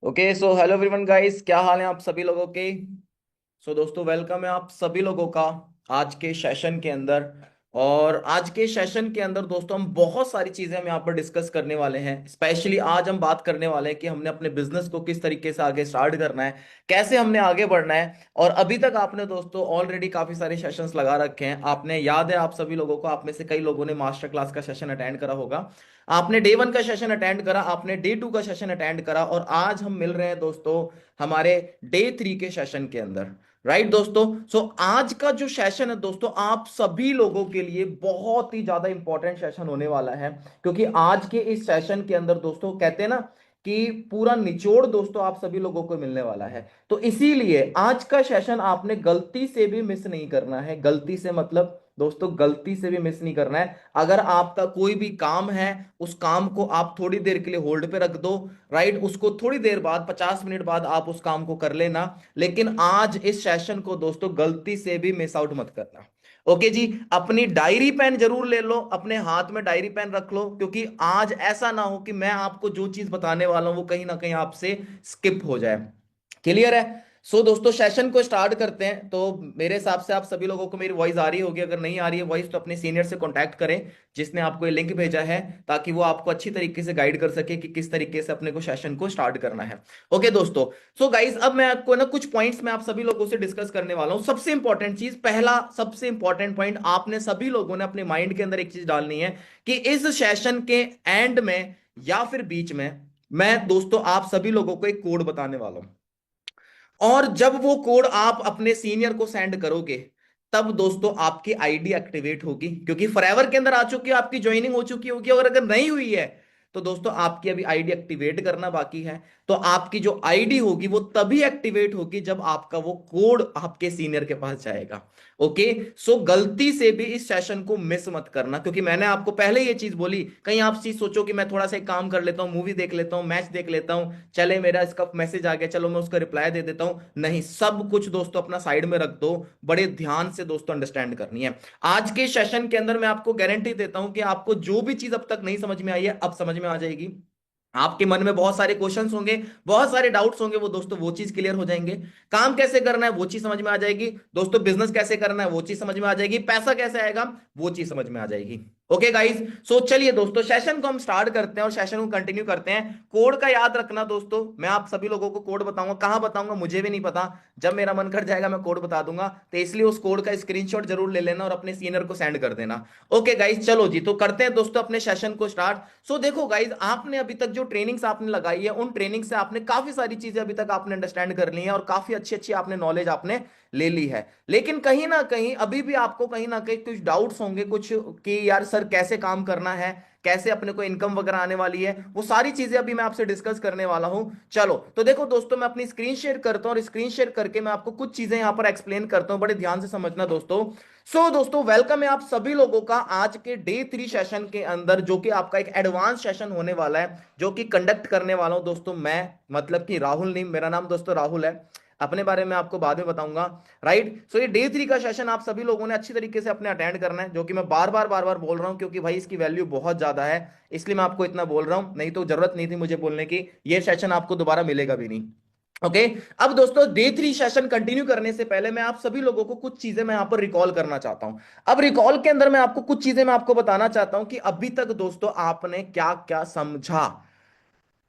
Okay so hello everyone guys, क्या हाल है आप सभी लोगों के। दोस्तों वेलकम है आप सभी लोगों का आज के सेशन के अंदर। और आज के सेशन के अंदर दोस्तों हम बहुत सारी चीजें हम यहाँ पर डिस्कस करने वाले हैं। स्पेशली आज हम बात करने वाले हैं कि हमने अपने बिजनेस को किस तरीके से आगे स्टार्ट करना है, कैसे हमने आगे बढ़ना है। और अभी तक आपने दोस्तों ऑलरेडी काफी सारे सेशंस लगा रखे हैं। आपने याद है आप सभी लोगों को, आप में से कई लोगों ने मास्टर क्लास का सेशन अटेंड करा होगा। आपने डे 1 का सेशन अटेंड करा, आपने डे 2 का सेशन अटेंड करा, और आज हम मिल रहे हैं दोस्तों हमारे डे 3 के सेशन के अंदर। राइट दोस्तों, आज का जो सेशन है दोस्तों आप सभी लोगों के लिए बहुत ही ज्यादा इंपॉर्टेंट सेशन होने वाला है। क्योंकि आज के इस सेशन के अंदर दोस्तों कहते हैं ना कि पूरा निचोड़ दोस्तों आप सभी लोगों को मिलने वाला है। तो इसीलिए आज का सेशन आपने गलती से भी मिस नहीं करना है। गलती से मतलब दोस्तों गलती से भी मिस नहीं करना है। अगर आपका कोई भी काम है, उस काम को आप थोड़ी देर के लिए होल्ड पे रख दो। राइट, उसको थोड़ी देर बाद 50 मिनट बाद आप उस काम को कर लेना। लेकिन आज इस सेशन को दोस्तों गलती से भी मिस आउट मत करना। ओके जी, अपनी डायरी पेन जरूर ले लो, अपने हाथ में डायरी पेन रख लो, क्योंकि आज ऐसा ना हो कि मैं आपको जो चीज बताने वाला हूं वो कहीं ना कहीं आपसे स्किप हो जाए। क्लियर है। दोस्तों सेशन को स्टार्ट करते हैं। तो मेरे हिसाब से आप सभी लोगों को मेरी वॉइस आ रही होगी। अगर नहीं आ रही है वॉइस तो अपने सीनियर से कांटेक्ट करें जिसने आपको ये लिंक भेजा है, ताकि वो आपको अच्छी तरीके से गाइड कर सके कि किस तरीके से अपने को सेशन को स्टार्ट करना है। ओके दोस्तों, गाइस अब मैं आपको ना कुछ पॉइंट्स में आप सभी लोगों से डिस्कस करने वाला हूं। सबसे इंपॉर्टेंट चीज, पहला सबसे इंपॉर्टेंट पॉइंट, आपने सभी लोगों ने अपने माइंड के अंदर एक चीज डालनी है कि इस सेशन के एंड में या फिर बीच में मैं दोस्तों आप सभी लोगों को एक कोड बताने वाला हूं। और जब वो कोड आप अपने सीनियर को सेंड करोगे तब दोस्तों आपकी आईडी एक्टिवेट होगी, क्योंकि फॉरएवर के अंदर आ चुकी है, आपकी ज्वाइनिंग हो चुकी होगी। और अगर नहीं हुई है तो दोस्तों आपकी अभी आईडी एक्टिवेट करना बाकी है। तो आपकी जो आईडी होगी वो तभी एक्टिवेट होगी जब आपका वो कोड आपके सीनियर के पास जाएगा। ओके, गलती से भी इस सेशन को मिस मत करना, क्योंकि मैंने आपको पहले ये चीज बोली। कहीं आप चीज सोचो कि मैं थोड़ा सा एक काम कर लेता हूं, मूवी देख लेता हूं, मैच देख लेता हूं, चले मेरा इसका मैसेज आ गया, चलो मैं उसका रिप्लाई दे देता हूं। नहीं, सब कुछ दोस्तों अपना साइड में रख दो। बड़े ध्यान से दोस्तों अंडरस्टैंड करनी है। आज के सेशन के अंदर मैं आपको गारंटी देता हूं कि आपको जो भी चीज अब तक नहीं समझ में आई है अब समझ में आ जाएगी। आपके मन में बहुत सारे क्वेश्चंस होंगे, बहुत सारे डाउट्स होंगे, वो दोस्तों वो चीज क्लियर हो जाएंगे। काम कैसे करना है वो चीज समझ में आ जाएगी दोस्तों। बिजनेस कैसे करना है वो चीज समझ में आ जाएगी। पैसा कैसे आएगा वो चीज समझ में आ जाएगी। ओके गाइस, सो चलिए दोस्तों सेशन को हम स्टार्ट करते हैं और सेशन को कंटिन्यू करते हैं। कोड का याद रखना दोस्तों, मैं आप सभी लोगों को कोड बताऊंगा, कहां बताऊंगा मुझे भी नहीं पता। जब मेरा मन कर जाएगा मैं कोड बता दूंगा, तो इसलिए उस कोड का स्क्रीनशॉट जरूर ले लेना और अपने सीनियर को सेंड कर देना। ओके गाइस, चलो जी, तो करते हैं दोस्तों अपने सेशन को स्टार्ट। सो देखो गाइस, आपने अभी तक जो ट्रेनिंग्स आपने लगाई है, उन ट्रेनिंग से आपने काफी सारी चीजें अभी तक आपने अंडरस्टैंड कर ली है और काफी अच्छी अच्छी आपने नॉलेज आपने ले ली है। लेकिन कहीं ना कहीं अभी भी आपको कहीं ना कहीं कुछ डाउट्स होंगे कुछ, कि यार सर कैसे काम करना है, कैसे अपने को इनकम वगैरह आने वाली है, वो सारी चीजें अभी मैं आपसे डिस्कस करने वाला हूं। चलो तो देखो दोस्तों, मैं अपनी स्क्रीन शेयर करता हूं और स्क्रीन शेयर करके मैं आपको कुछ चीजें यहां पर एक्सप्लेन करता हूं, बड़े ध्यान से समझना दोस्तों। सो दोस्तों, वेलकम है आप सभी लोगों का आज के डे 3 सेशन के अंदर, जो कि आपका एक एडवांस सेशन होने वाला है, जो कि कंडक्ट करने वाला हूं दोस्तों मैं, मतलब कि राहुल नहीं, मेरा नाम दोस्तों राहुल है। अपने बारे में आपको बाद में बताऊंगा। राइट, सो ये डे 3 का सेशन आप सभी लोगों ने अच्छी तरीके से अपने अटेंड करना है, जो कि मैं बार बार बोल रहा हूं, क्योंकि भाई इसकी वैल्यू बहुत ज्यादा है, इसलिए मैं आपको इतना बोल रहा हूं, नहीं तो जरूरत नहीं थी मुझे बोलने की, ये सेशन आपको दोबारा मिलेगा भी नहीं। ओके, अब दोस्तों डे 3 सेशन कंटिन्यू करने से पहले मैं आप सभी लोगों को कुछ चीजें मैं यहां पर रिकॉल करना चाहता हूं। अब रिकॉल के अंदर मैं आपको कुछ चीजें मैं आपको बताना चाहता हूं कि अभी तक दोस्तों आपने क्या क्या समझा,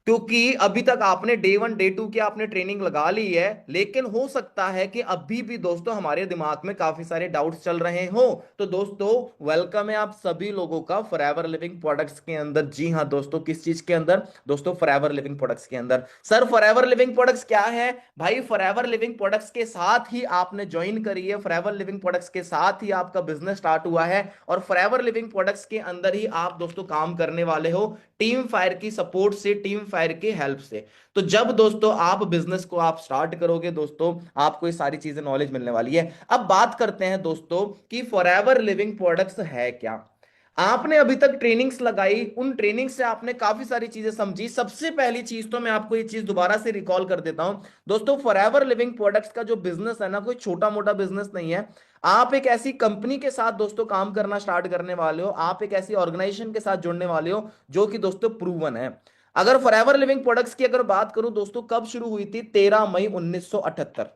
क्योंकि अभी तक आपने डे 1 डे 2 की आपने ट्रेनिंग लगा ली है, लेकिन हो सकता है कि अभी भी दोस्तों हमारे दिमाग में काफी सारे डाउट्स चल रहे हो। तो दोस्तों, वेलकम है आप सभी लोगों का फॉरएवर लिविंग प्रोडक्ट्स के अंदर। जी हाँ दोस्तों, किस चीज के अंदर दोस्तों? फॉरएवर लिविंग प्रोडक्ट्स के अंदर। सर फॉरएवर लिविंग प्रोडक्ट्स क्या है? भाई फॉरएवर लिविंग प्रोडक्ट्स के साथ ही आपने ज्वाइन करी है, फॉरएवर लिविंग प्रोडक्ट्स के साथ ही आपका बिजनेस स्टार्ट हुआ है, और फॉरएवर लिविंग प्रोडक्ट्स के अंदर ही आप दोस्तों काम करने वाले हो, टीम फायर की सपोर्ट से, टीम फायर की हेल्प से। तो जब दोस्तों आप बिजनेस को आप स्टार्ट करोगे दोस्तों, आपको ये सारी चीजें नॉलेज मिलने वाली है। अब बात करते हैं दोस्तों कि फॉरएवर लिविंग प्रोडक्ट्स है क्या। आपने अभी तक ट्रेनिंग्स लगाई, उन ट्रेनिंग से आपने काफी सारी चीजें समझी। सबसे पहली चीज तो मैं आपको ये चीज दोबारा से रिकॉल कर देता हूं दोस्तों, फॉरएवर लिविंग प्रोडक्ट्स का जो बिजनेस है ना, कोई छोटा मोटा बिजनेस नहीं है। आप एक ऐसी कंपनी के साथ दोस्तों काम करना स्टार्ट करने वाले हो, आप एक ऐसी ऑर्गेनाइजेशन के साथ जुड़ने वाले हो जो कि दोस्तों प्रूवन है। अगर फॉरएवर लिविंग प्रोडक्ट्स की अगर बात करूं दोस्तों, कब शुरू हुई थी? 13 मई 1978।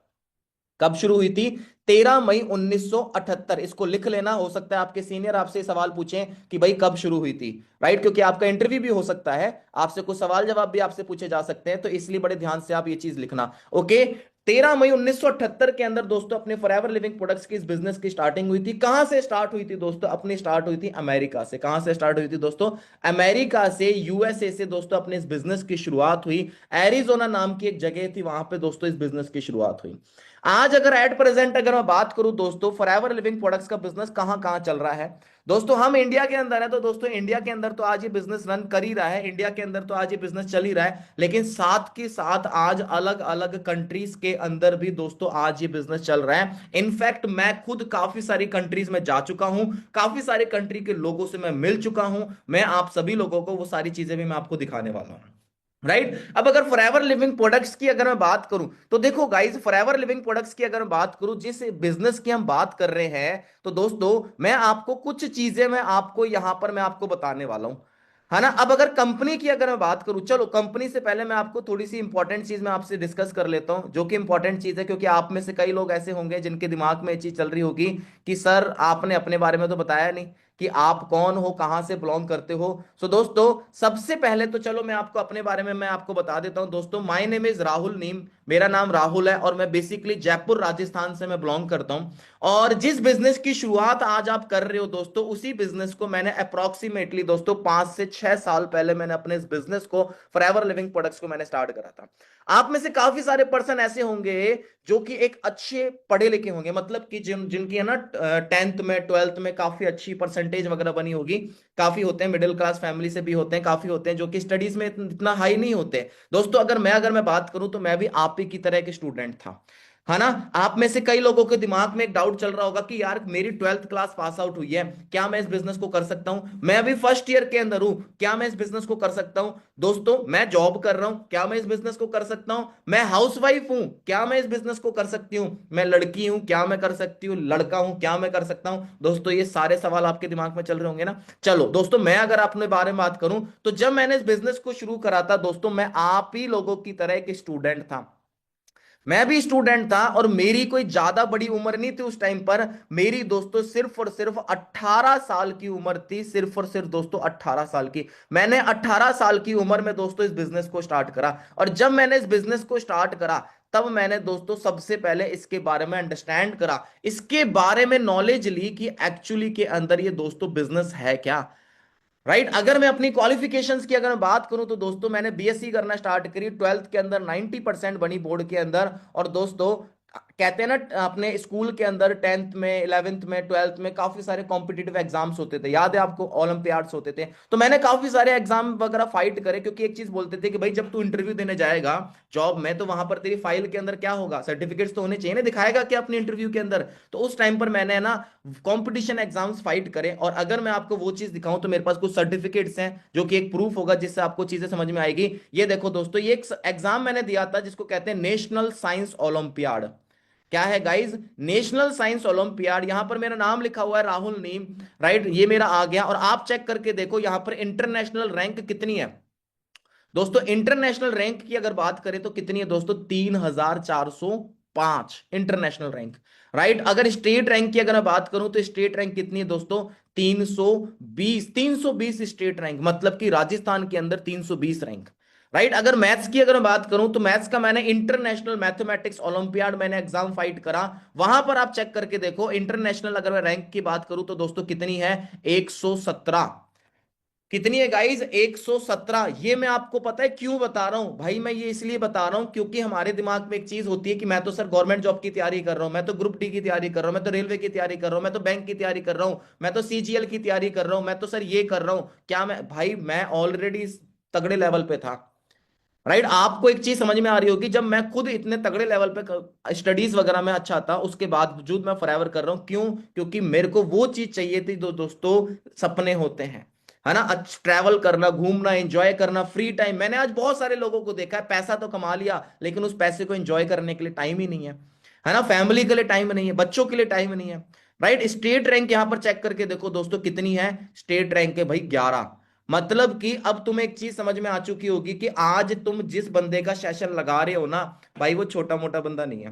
कब शुरू हुई थी? 13 मई 1978। इसको लिख लेना, हो सकता है आपके सीनियर आपसे सवाल पूछें कि भाई कब शुरू हुई थी। राइट, क्योंकि आपका इंटरव्यू भी हो सकता है, आपसे कुछ सवाल जवाब भी आपसे पूछे जा सकते हैं, तो इसलिए बड़े ध्यान से आप ये चीज लिखना। ओके, 13 मई 1978 के अंदर दोस्तों अपने फॉरएवर लिविंग प्रोडक्ट्स की इस बिजनेस की स्टार्टिंग हुई थी। कहां से स्टार्ट हुई थी दोस्तों? अपनी स्टार्ट हुई थी अमेरिका से। कहां से स्टार्ट हुई थी दोस्तों? अमेरिका से, यूएसए से दोस्तों अपने इस बिजनेस की शुरुआत हुई। एरिजोना नाम की एक जगह थी, वहां पे दोस्तों इस बिजनेस की शुरुआत हुई। आज अगर एट प्रेजेंट अगर मैं बात करूं दोस्तों, फॉरएवर लिविंग प्रोडक्ट्स का बिजनेस कहां कहां चल रहा है दोस्तों? हम इंडिया के अंदर है, तो दोस्तों इंडिया के अंदर तो आज ये बिजनेस रन कर ही रहा है, इंडिया के अंदर तो आज ये बिजनेस चल ही रहा है, लेकिन साथ के साथ आज अलग अलग कंट्रीज के अंदर भी दोस्तों आज ये बिजनेस चल रहा है। इनफैक्ट मैं खुद काफी सारी कंट्रीज में जा चुका हूं, काफी सारे कंट्री के लोगों से मैं मिल चुका हूं, मैं आप सभी लोगों को वो सारी चीजें भी मैं आपको दिखाने वाला हूं। राइट, अब अगर फॉरएवर लिविंग प्रोडक्ट्स की अगर मैं बात करूं, तो देखो गाइस, फॉरएवर लिविंग प्रोडक्ट्स की अगर मैं बात करूं, जिस बिजनेस की हम बात कर रहे हैं, तो दोस्तों मैं आपको कुछ चीजें मैं आपको यहां पर मैं आपको बताने वाला हूं, है ना। अब अगर कंपनी की अगर मैं बात करूं, चलो कंपनी से पहले मैं आपको थोड़ी सी इंपॉर्टेंट चीज मैं आपसे डिस्कस कर लेता हूं, जो कि इंपॉर्टेंट चीज है, क्योंकि आप में से कई लोग ऐसे होंगे जिनके दिमाग में ये चीज चल रही होगी कि सर आपने अपने बारे में तो बताया नहीं कि आप कौन हो, कहां से बिलोंग करते हो। सो दोस्तों, सबसे पहले तो चलो मैं आपको अपने बारे में मैं आपको बता देता हूं दोस्तों। माय नेम इज राहुल नीम, मेरा नाम राहुल है, और मैं बेसिकली जयपुर राजस्थान से मैं बिलोंग करता हूं। और जिस बिजनेस की शुरुआत आज आप कर रहे हो दोस्तों, उसी बिजनेस को मैंने अप्रोक्सीमेटली दोस्तों 5 से 6 साल पहले मैंने अपने इस बिजनेस को, फॉरएवर लिविंग प्रोडक्ट्स को मैंने स्टार्ट करा था। आप में से काफी सारे पर्सन ऐसे होंगे जो कि एक अच्छे पढ़े लिखे होंगे, मतलब कि जिनकी है ना 10th में 12th में काफी अच्छी परसेंटेज वगैरह बनी होगी। काफी होते हैं मिडिल क्लास फैमिली से भी होते हैं, काफी होते हैं जो कि स्टडीज में इतना हाई नहीं होते दोस्तों। अगर मैं बात करूं, तो मैं भी आप ही की तरह एक स्टूडेंट था, है ना। आप में से कई लोगों के दिमाग में एक डाउट चल रहा होगा कि यार मेरी 12th क्लास पास आउट हुई है, क्या मैं इस बिजनेस को कर सकता हूं? मैं अभी फर्स्ट ईयर के अंदर हूं, क्या मैं इस बिजनेस को कर सकता हूं? दोस्तों मैं जॉब कर रहा हूं, क्या मैं इस बिजनेस को कर सकता हूं? मैं हाउसवाइफ हूं, क्या मैं इस बिजनेस को कर सकती हूँ? मैं लड़की हूं, क्या मैं कर सकती हूँ? लड़का हूं, क्या मैं कर सकता हूं? दोस्तों ये सारे सवाल आपके दिमाग में चल रहे होंगे ना। चलो दोस्तों, मैं अगर अपने बारे में बात करूं, तो जब मैंने इस बिजनेस को शुरू करा था दोस्तों, मैं आप ही लोगों की तरह एक स्टूडेंट था। मैं भी स्टूडेंट था और मेरी कोई ज्यादा बड़ी उम्र नहीं थी उस टाइम पर। मेरी दोस्तों सिर्फ और सिर्फ 18 साल की उम्र थी, सिर्फ और सिर्फ दोस्तों 18 साल की। मैंने 18 साल की उम्र में दोस्तों इस बिजनेस को स्टार्ट करा, और जब मैंने इस बिजनेस को स्टार्ट करा तब मैंने दोस्तों सबसे पहले इसके बारे में अंडरस्टैंड करा, इसके बारे में नॉलेज ली कि एक्चुअली के अंदर ये दोस्तों बिजनेस है क्या। राइट अगर मैं अपनी क्वालिफिकेशंस की अगर मैं बात करूं तो दोस्तों मैंने बीएससी करना स्टार्ट करी, 12th के अंदर 90% बनी बोर्ड के अंदर। और दोस्तों कहते हैं ना, अपने स्कूल के अंदर 10th में 11th में 12th में काफी सारे कॉम्पिटिटिव एग्जाम्स होते थे, याद है आपको, ओलंपियाड्स होते थे। तो मैंने काफी सारे एग्जाम वगैरह फाइट करे, क्योंकि एक चीज बोलते थे कि भाई जब तू इंटरव्यू देने जाएगा जॉब में, तो वहां पर तेरी फाइल के अंदर क्या होगा, सर्टिफिकेट्स तो होने चाहिए ना, दिखाएगा क्या अपने इंटरव्यू के अंदर। तो उस टाइम पर मैंने ना कंपटीशन एग्जाम्स फाइट करे, और अगर मैं आपको वो चीज दिखाऊं तो मेरे पास कुछ सर्टिफिकेट्स हैं जो कि एक प्रूफ होगा जिससे आपको चीजें समझ में आएगी। ये देखो दोस्तों, ये एक एग्जाम मैंने दिया था जिसको कहते हैं नेशनल साइंस ओलंपियाड। क्या है गाइज, नेशनल साइंस ओलंपियाड। यहां पर मेरा नाम लिखा हुआ है राहुल नीम। राइट ये मेरा आ गया, और आप चेक करके देखो यहां पर इंटरनेशनल रैंक कितनी है दोस्तों। इंटरनेशनल रैंक की अगर बात करें तो कितनी है दोस्तों, 3405 इंटरनेशनल रैंक। राइट अगर स्टेट रैंक की अगर मैं बात करूं तो स्टेट रैंक कितनी है दोस्तों, 320 स्टेट रैंक, मतलब कि राजस्थान के अंदर 320 रैंक। राइट अगर मैथ्स की अगर मैं बात करूं तो मैथ्स का मैंने इंटरनेशनल मैथमेटिक्स ओलंपियाड मैंने एग्जाम फाइट करा, वहां पर आप चेक करके देखो इंटरनेशनल अगर मैं रैंक की बात करूं तो दोस्तों कितनी है, 117। कितनी है गाइज, 117। ये मैं आपको पता है क्यों बता रहा हूं भाई, मैं ये इसलिए बता रहा हूं क्योंकि हमारे दिमाग में एक चीज होती है कि मैं तो सर गवर्नमेंट जॉब की तैयारी कर रहा हूं, मैं तो ग्रुप डी की तैयारी कर रहा हूं, मैं तो रेलवे की तैयारी कर रहा हूं, मैं तो बैंक की तैयारी कर रहा हूं, मैं तो सीजीएल की तैयारी कर रहा हूं, मैं तो सर ये कर रहा हूं। क्या मैं भाई, मैं ऑलरेडी तगड़े लेवल पे था। राइट आपको एक चीज समझ में आ रही होगी, जब मैं खुद इतने तगड़े लेवल पे स्टडीज वगैरह में अच्छा था, उसके बावजूद मैं फॉरएवर कर रहा हूं, क्यों, क्योंकि मेरे को वो चीज चाहिए थी जो दोस्तों सपने होते हैं, है ना, अच्छा ट्रैवल करना, घूमना, एंजॉय करना, फ्री टाइम। मैंने आज बहुत सारे लोगों को देखा है, पैसा तो कमा लिया लेकिन उस पैसे को एंजॉय करने के लिए टाइम ही नहीं है ना, फैमिली के लिए टाइम नहीं है, बच्चों के लिए टाइम नहीं है। राइट स्टेट रैंक यहां पर चेक करके देखो दोस्तों कितनी है, स्टेट रैंक है भाई 11। मतलब कि अब तुम्हें एक चीज समझ में आ चुकी होगी कि आज तुम जिस बंदे का सेशन लगा रहे हो ना भाई, वो छोटा मोटा बंदा नहीं है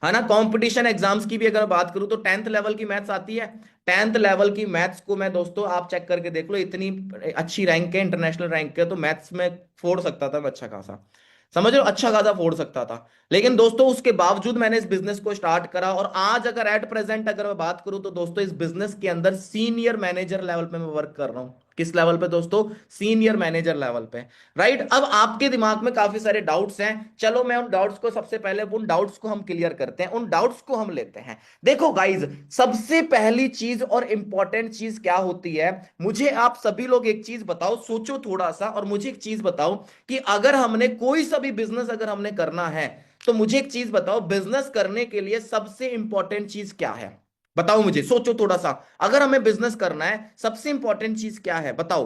ना। कंपटीशन एग्जाम्स की भी अगर बात करूं तो 10th लेवल की मैथ्स आती है। 10th लेवल की मैथ्स को मैं दोस्तों आप चेक करके देख लो, इतनी अच्छी रैंक है, इंटरनेशनल रैंक है, तो मैथ्स में फोड़ सकता था मैं अच्छा खासा, समझ रहे हो, अच्छा खासा फोड़ सकता था। लेकिन दोस्तों उसके बावजूद मैंने इस बिजनेस को स्टार्ट करा, और आज अगर एट प्रेजेंट अगर मैं बात करूं तो दोस्तों इस बिजनेस के अंदर सीनियर मैनेजर लेवल पे मैं वर्क कर रहा हूं। किस लेवल पे दोस्तों, सीनियर मैनेजर लेवल पे। राइट अब आपके दिमाग में काफी सारे डाउट्स हैं, चलो मैं उन डाउट्स को सबसे पहले उन डाउट्स को हम क्लियर करते हैं, उन डाउट्स को हम लेते हैं। देखो गाइज, सबसे पहली चीज और इंपॉर्टेंट चीज क्या होती है, मुझे आप सभी लोग एक चीज बताओ, सोचो थोड़ा सा और मुझे एक चीज बताओ कि अगर हमने कोई सा भी बिजनेस अगर हमने करना है, तो मुझे एक चीज बताओ, बिजनेस करने के लिए सबसे इंपॉर्टेंट चीज क्या है। बताओ मुझे, सोचो थोड़ा सा, अगर हमें बिजनेस करना है सबसे इंपॉर्टेंट चीज क्या है, बताओ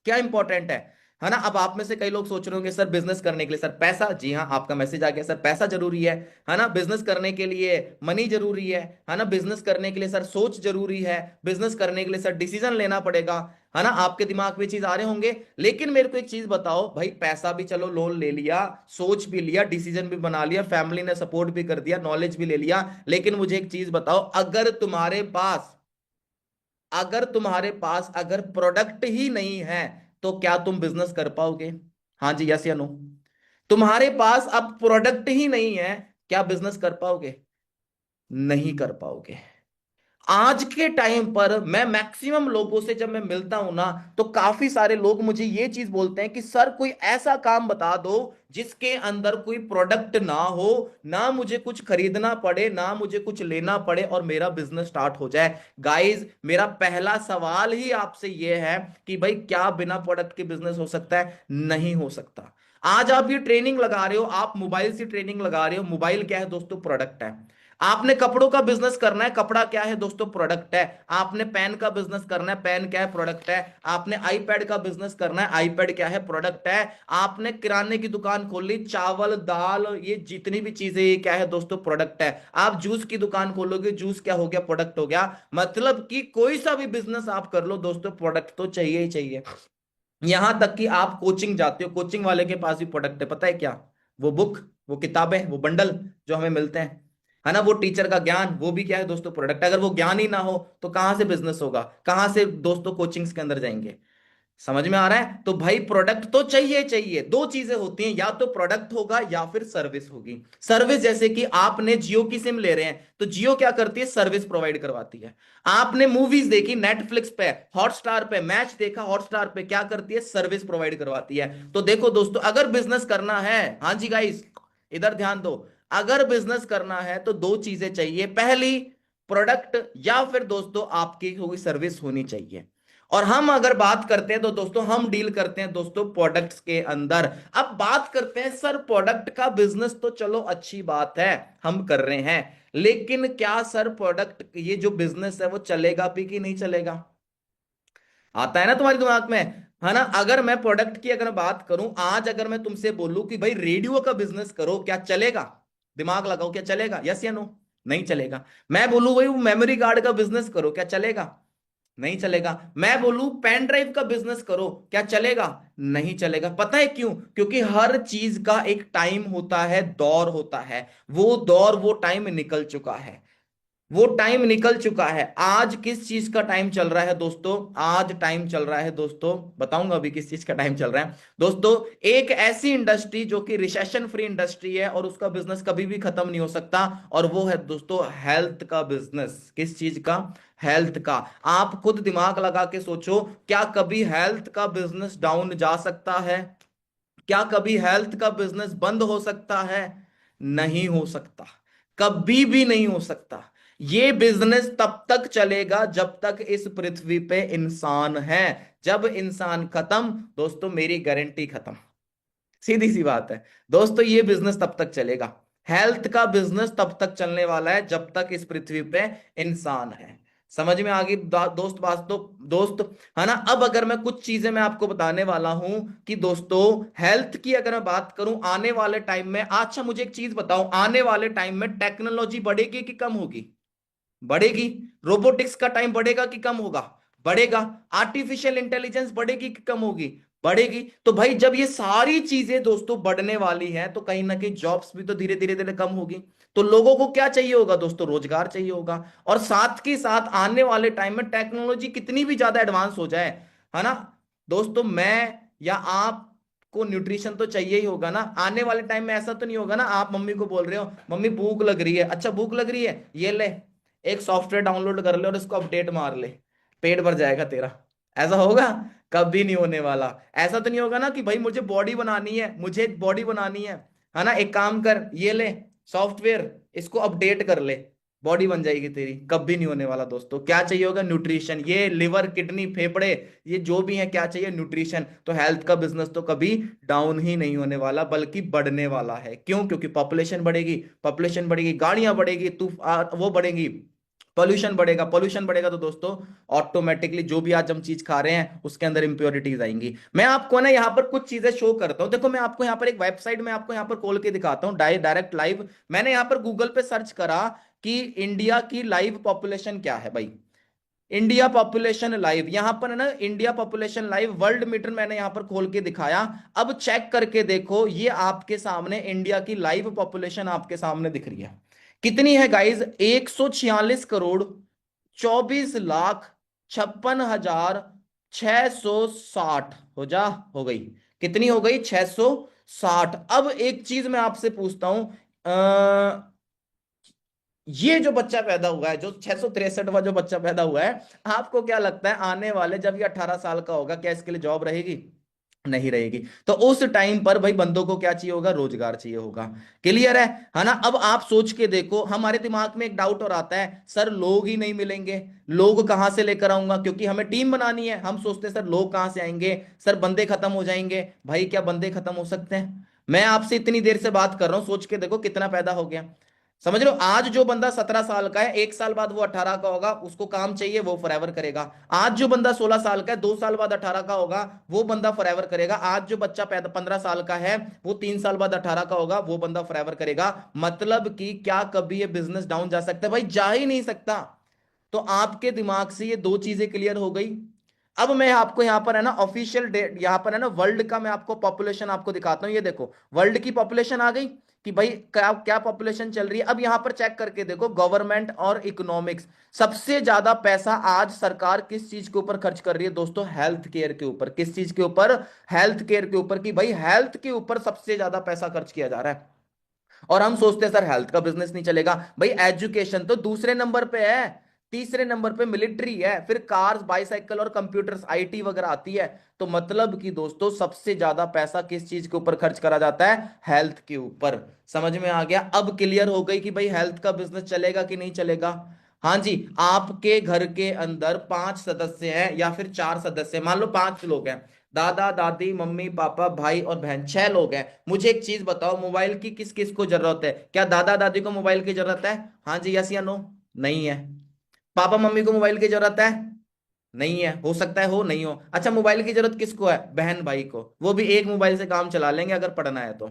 क्या इंपॉर्टेंट है ना। अब आप में से कई लोग सोच रहे होंगे सर बिजनेस करने के लिए सर पैसा, जी हाँ आपका मैसेज आ गया, सर पैसा जरूरी है ना, बिजनेस करने के लिए मनी जरूरी है ना, बिजनेस करने के लिए सर सोच जरूरी है, बिजनेस करने के लिए सर डिसीजन लेना पड़ेगा, है ना, आपके दिमाग में चीज आ रहे होंगे। लेकिन मेरे को एक चीज बताओ भाई, पैसा भी चलो लोन ले लिया, सोच भी लिया, डिसीजन भी बना लिया, फैमिली ने सपोर्ट भी कर दिया, नॉलेज भी ले लिया, लेकिन मुझे एक चीज बताओ, अगर तुम्हारे पास अगर प्रोडक्ट ही नहीं है तो क्या तुम बिजनेस कर पाओगे। हाँ जी, यस या नो। तुम्हारे पास अब प्रोडक्ट ही नहीं है, क्या बिजनेस कर पाओगे, नहीं कर पाओगे। आज के टाइम पर मैं मैक्सिमम लोगों से जब मैं मिलता हूं ना, तो काफी सारे लोग मुझे ये चीज बोलते हैं कि सर कोई ऐसा काम बता दो जिसके अंदर कोई प्रोडक्ट ना हो, ना मुझे कुछ खरीदना पड़े, ना मुझे कुछ लेना पड़े, और मेरा बिजनेस स्टार्ट हो जाए। गाइस मेरा पहला सवाल ही आपसे ये है कि भाई क्या बिना प्रोडक्ट के बिजनेस हो सकता है, नहीं हो सकता। आज आप ये ट्रेनिंग लगा रहे हो, आप मोबाइल से ट्रेनिंग लगा रहे हो, मोबाइल क्या है दोस्तों, प्रोडक्ट है। आपने कपड़ों का बिजनेस करना है, कपड़ा क्या है दोस्तों, प्रोडक्ट है। आपने पेन का बिजनेस करना है, पेन क्या है, प्रोडक्ट है। आपने आईपैड का बिजनेस करना है, आईपैड क्या है, प्रोडक्ट है। आपने किराने की दुकान खोल ली, चावल दाल ये जितनी भी चीजें, ये क्या है दोस्तों, प्रोडक्ट है। आप जूस की दुकान खोलोगे, जूस क्या हो गया, प्रोडक्ट हो गया। मतलब कि कोई सा भी बिजनेस आप कर लो दोस्तों, प्रोडक्ट तो चाहिए ही चाहिए। यहां तक कि आप कोचिंग जाते हो, कोचिंग वाले के पास भी प्रोडक्ट है, पता है क्या, वो बुक। वो किताबें, वो बंडल जो हमें मिलते हैं, है ना, वो टीचर का ज्ञान, वो भी क्या है दोस्तों, प्रोडक्ट। अगर वो ज्ञान ही ना हो तो कहां से बिजनेस होगा, कहां से दोस्तों कोचिंग्स के अंदर जाएंगे। समझ में आ रहा है? तो भाई प्रोडक्ट तो चाहिए चाहिए। दो चीजें होती हैं, या तो प्रोडक्ट होगा या फिर सर्विस होगी। सर्विस जैसे कि आपने जियो की सिम ले रहे हैं, तो जियो क्या करती है, सर्विस प्रोवाइड करवाती है। आपने मूवीज देखी नेटफ्लिक्स पे, हॉटस्टार पे, मैच देखा हॉटस्टार पे, क्या करती है, सर्विस प्रोवाइड करवाती है। तो देखो दोस्तों, अगर बिजनेस करना है, हाँ जी गाइस इधर ध्यान दो, अगर बिजनेस करना है तो दो चीजें चाहिए। पहली, प्रोडक्ट, या फिर दोस्तों आपकी कोई सर्विस होनी चाहिए। और हम अगर बात करते हैं तो दोस्तों हम डील करते हैं दोस्तों प्रोडक्ट्स के अंदर। अब बात करते हैं सर प्रोडक्ट का बिजनेस, तो चलो अच्छी बात है हम कर रहे हैं, लेकिन क्या सर प्रोडक्ट ये जो बिजनेस है वो चलेगा भी कि नहीं चलेगा? आता है ना तुम्हारे दिमाग में, है ना? अगर मैं प्रोडक्ट की अगर बात करूं, आज अगर मैं तुमसे बोलूं कि भाई रेडियो का बिजनेस करो, क्या चलेगा? दिमाग लगाओ, क्या चलेगा, यस या नो? नहीं चलेगा। मैं बोलूं भाई मेमोरी कार्ड का बिजनेस करो, क्या चलेगा? नहीं चलेगा। मैं बोलूं पेन ड्राइव का बिजनेस करो, क्या चलेगा? नहीं चलेगा। पता है क्यों? क्योंकि हर चीज का एक टाइम होता है, दौर होता है। वो दौर, वो टाइम निकल चुका है, वो टाइम निकल चुका है। आज किस चीज का टाइम चल रहा है दोस्तों? आज टाइम चल रहा है दोस्तों, बताऊंगा अभी किस चीज का टाइम चल रहा है दोस्तों। एक ऐसी इंडस्ट्री जो कि रिसेशन फ्री इंडस्ट्री है और उसका बिजनेस कभी भी खत्म नहीं हो सकता, और वो है दोस्तों हेल्थ का बिजनेस। किस चीज का? हेल्थ का। आप खुद दिमाग लगा के सोचो, क्या कभी हेल्थ का बिजनेस डाउन जा सकता है? क्या कभी हेल्थ का बिजनेस बंद हो सकता है? नहीं हो सकता, कभी भी नहीं हो सकता। ये बिजनेस तब तक चलेगा जब तक इस पृथ्वी पे इंसान है। जब इंसान खत्म दोस्तों, मेरी गारंटी खत्म। सीधी सी बात है दोस्तों, ये बिजनेस तब तक चलेगा। हेल्थ का बिजनेस तब तक चलने वाला है जब तक इस पृथ्वी पे इंसान है। समझ में आ गई दोस्त बात? तो दोस्त, है ना, अब अगर मैं कुछ चीजें मैं आपको बताने वाला हूं कि दोस्तों हेल्थ की अगर मैं बात करूं आने वाले टाइम में, अच्छा मुझे एक चीज बताओ, आने वाले टाइम में टेक्नोलॉजी बढ़ेगी कि कम होगी? बढ़ेगी। रोबोटिक्स का टाइम बढ़ेगा कि कम होगा? बढ़ेगा। आर्टिफिशियल इंटेलिजेंस बढ़ेगी कि कम होगी? बढ़ेगी। तो भाई जब ये सारी चीजें दोस्तों बढ़ने वाली हैं, तो कहीं ना कहीं जॉब्स भी तो धीरे धीरे धीरे कम होगी। तो लोगों को क्या चाहिए होगा दोस्तों? रोजगार चाहिए होगा। और साथ के साथ आने वाले टाइम में टेक्नोलॉजी कितनी भी ज्यादा एडवांस हो जाए, है ना दोस्तों, मैं या आप को न्यूट्रिशन तो चाहिए ही होगा ना। आने वाले टाइम में ऐसा तो नहीं होगा ना, आप मम्मी को बोल रहे हो मम्मी भूख लग रही है, अच्छा भूख लग रही है, ये ले एक सॉफ्टवेयर डाउनलोड कर ले और इसको अपडेट मार ले, पेट भर जाएगा तेरा। ऐसा होगा? कभी नहीं होने वाला। ऐसा तो नहीं होगा ना कि भाई मुझे बॉडी बनानी है, मुझे बॉडी बनानी है ना, एक काम कर ये ले सॉफ्टवेयर, इसको अपडेट कर ले, बॉडी बन जाएगी तेरी। कभी नहीं होने वाला दोस्तों। क्या चाहिए होगा? न्यूट्रिशन। ये लिवर, किडनी, फेफड़े, ये जो भी है क्या चाहिए? न्यूट्रिशन। तो हेल्थ का बिजनेस तो कभी डाउन ही नहीं होने वाला, बल्कि बढ़ने वाला है। क्यों? क्योंकि पॉपुलेशन बढ़ेगी, पॉपुलेशन बढ़ेगी, गाड़ियां बढ़ेगी, तू वो बढ़ेगी, पोल्यूशन बढ़ेगा, पोल्यूशन बढ़ेगा, तो दोस्तों ऑटोमेटिकली जो भी आज हम चीज खा रहे हैं उसके अंदर इंप्योरिटीज आएंगी। मैं आपको ना यहाँ पर कुछ चीजें शो करता हूँ। देखो मैं आपको यहाँ पर एक वेबसाइट में आपको यहाँ पर खोल के दिखाता हूँ, डायरेक्ट लाइव। मैंने यहाँ पर गूगल पे सर्च करा कि इंडिया की लाइव पॉपुलेशन क्या है भाई। इंडिया पॉपुलेशन लाइव, यहां पर है ना, India population live worldometer मैंने यहां पर खोल के दिखाया। अब चेक करके देखो, ये आपके सामने इंडिया की लाइव पॉपुलेशन आपके सामने दिख रही है। कितनी है गाइज? 146 करोड़ 24,56,660। हो जा, हो गई। कितनी हो गई? 660। अब एक चीज मैं आपसे पूछता हूं, ये जो बच्चा पैदा हुआ है, जो 663वां जो बच्चा पैदा हुआ है, आपको क्या लगता है आने वाले जब ये 18 साल का होगा, क्या इसके लिए जॉब रहेगी? नहीं रहेगी। तो उस टाइम पर भाई बंदों को क्या चाहिए होगा? रोजगार चाहिए होगा। क्लियर है ना? अब आप सोच के देखो, हमारे दिमाग में एक डाउट और आता है, सर लोग ही नहीं मिलेंगे, लोग कहां से लेकर आऊंगा, क्योंकि हमें टीम बनानी है। हम सोचते हैं सर लोग कहां से आएंगे, सर बंदे खत्म हो जाएंगे। भाई क्या बंदे खत्म हो सकते हैं? मैं आपसे इतनी देर से बात कर रहा हूं, सोच के देखो कितना पैदा हो गया। समझ रहे हो? आज जो बंदा 17 साल का है, 1 साल बाद वो 18 का होगा, उसको काम चाहिए, वो फॉरएवर करेगा। आज जो बंदा 16 साल का है, 2 साल बाद 18 का होगा, वो बंदा फॉरएवर करेगा। आज जो बच्चा पैदा 15 साल का है, वो 3 साल बाद 18 का होगा, वो बंदा फॉरएवर करेगा। मतलब कि क्या कभी ये बिजनेस डाउन जा सकता है? भाई जा ही नहीं सकता। तो आपके दिमाग से ये दो चीजें क्लियर हो गई। अब मैं आपको यहां पर है ना ऑफिशियल डेट, यहां पर है ना वर्ल्ड का मैं आपको पॉपुलेशन आपको दिखाता हूं। ये देखो वर्ल्ड की पॉपुलेशन आ गई। कि भाई क्या क्या पॉपुलेशन चल रही है। अब यहां पर चेक करके देखो, गवर्नमेंट और इकोनॉमिक्स, सबसे ज्यादा पैसा आज सरकार किस चीज के ऊपर खर्च कर रही है दोस्तों? हेल्थ केयर के ऊपर। किस चीज के ऊपर? हेल्थ केयर के ऊपर, कि भाई हेल्थ के ऊपर सबसे ज्यादा पैसा खर्च किया जा रहा है। और हम सोचते हैं सर हेल्थ का बिजनेस नहीं चलेगा। भाई एजुकेशन तो दूसरे नंबर पे है, तीसरे नंबर पे मिलिट्री है, फिर कार्स, बाईसाइकिल और कंप्यूटर्स, आईटी वगैरह आती है। तो मतलब कि दोस्तों सबसे ज्यादा पैसा किस चीज के ऊपर खर्च करा जाता है? हेल्थ के ऊपर। समझ में आ गया? अब क्लियर हो गई कि भाई हेल्थ का बिजनेस चलेगा कि नहीं चलेगा। हाँ जी। आपके घर के अंदर 5 सदस्य हैं या फिर 4 सदस्य, मान लो 5 लोग हैं, दादा दादी मम्मी पापा भाई और बहन, 6 लोग हैं। मुझे एक चीज बताओ, मोबाइल की किस किस को जरूरत है? क्या दादा दादी को मोबाइल की जरूरत है? हाँ जी, यस या नो? नहीं है। पापा मम्मी को मोबाइल की जरूरत है? नहीं है। हो सकता है हो, नहीं हो। अच्छा, मोबाइल की जरूरत किसको है? बहन भाई को। वो भी एक मोबाइल से काम चला लेंगे अगर पढ़ना है तो।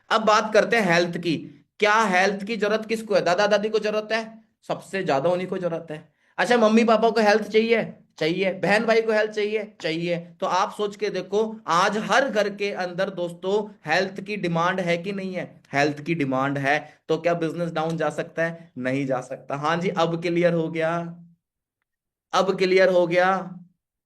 अब बात करते हैं हेल्थ की। क्या हेल्थ की जरूरत किसको है? दादा दादी को जरूरत है, सबसे ज्यादा उन्हीं को जरूरत है। अच्छा, मम्मी पापा को हेल्थ चाहिए? चाहिए। बहन भाई को हेल्थ चाहिए? चाहिए। तो आप सोच के देखो, आज हर घर के अंदर दोस्तों हेल्थ की डिमांड है कि नहीं है? हेल्थ की डिमांड है। तो क्या बिजनेस डाउन जा सकता है? नहीं जा सकता। हाँ जी, अब क्लियर हो गया? अब क्लियर हो गया?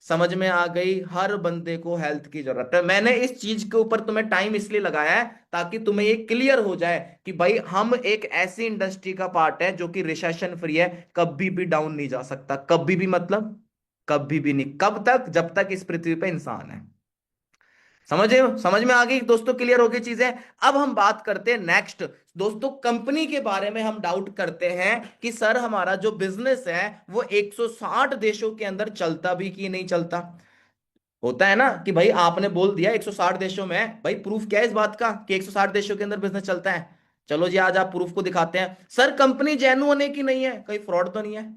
समझ में आ गई? हर बंदे को हेल्थ की जरूरत है। मैंने इस चीज के ऊपर तुम्हें टाइम इसलिए लगाया है ताकि तुम्हें ये क्लियर हो जाए कि भाई हम एक ऐसी इंडस्ट्री का पार्ट है जो कि रिसेशन फ्री है, कभी भी डाउन नहीं जा सकता। कभी भी मतलब कभी भी नहीं। कब तक? जब तक इस पृथ्वी पे इंसान है। समझे? समझ में आ गई दोस्तों? क्लियर हो गई चीजें? अब हम बात करते हैं नेक्स्ट दोस्तों, कंपनी के बारे में। हम डाउट करते हैं कि सर हमारा जो बिजनेस है वो 160 देशों के अंदर चलता भी कि नहीं चलता। होता है ना कि भाई आपने बोल दिया 160 देशों में है, भाई प्रूफ क्या है इस बात का कि 160 देशों के अंदर बिजनेस चलता है? चलो जी, आज आप प्रूफ को दिखाते हैं। सर कंपनी जेन्युइन है कि नहीं है? कहीं फ्रॉड तो नहीं है?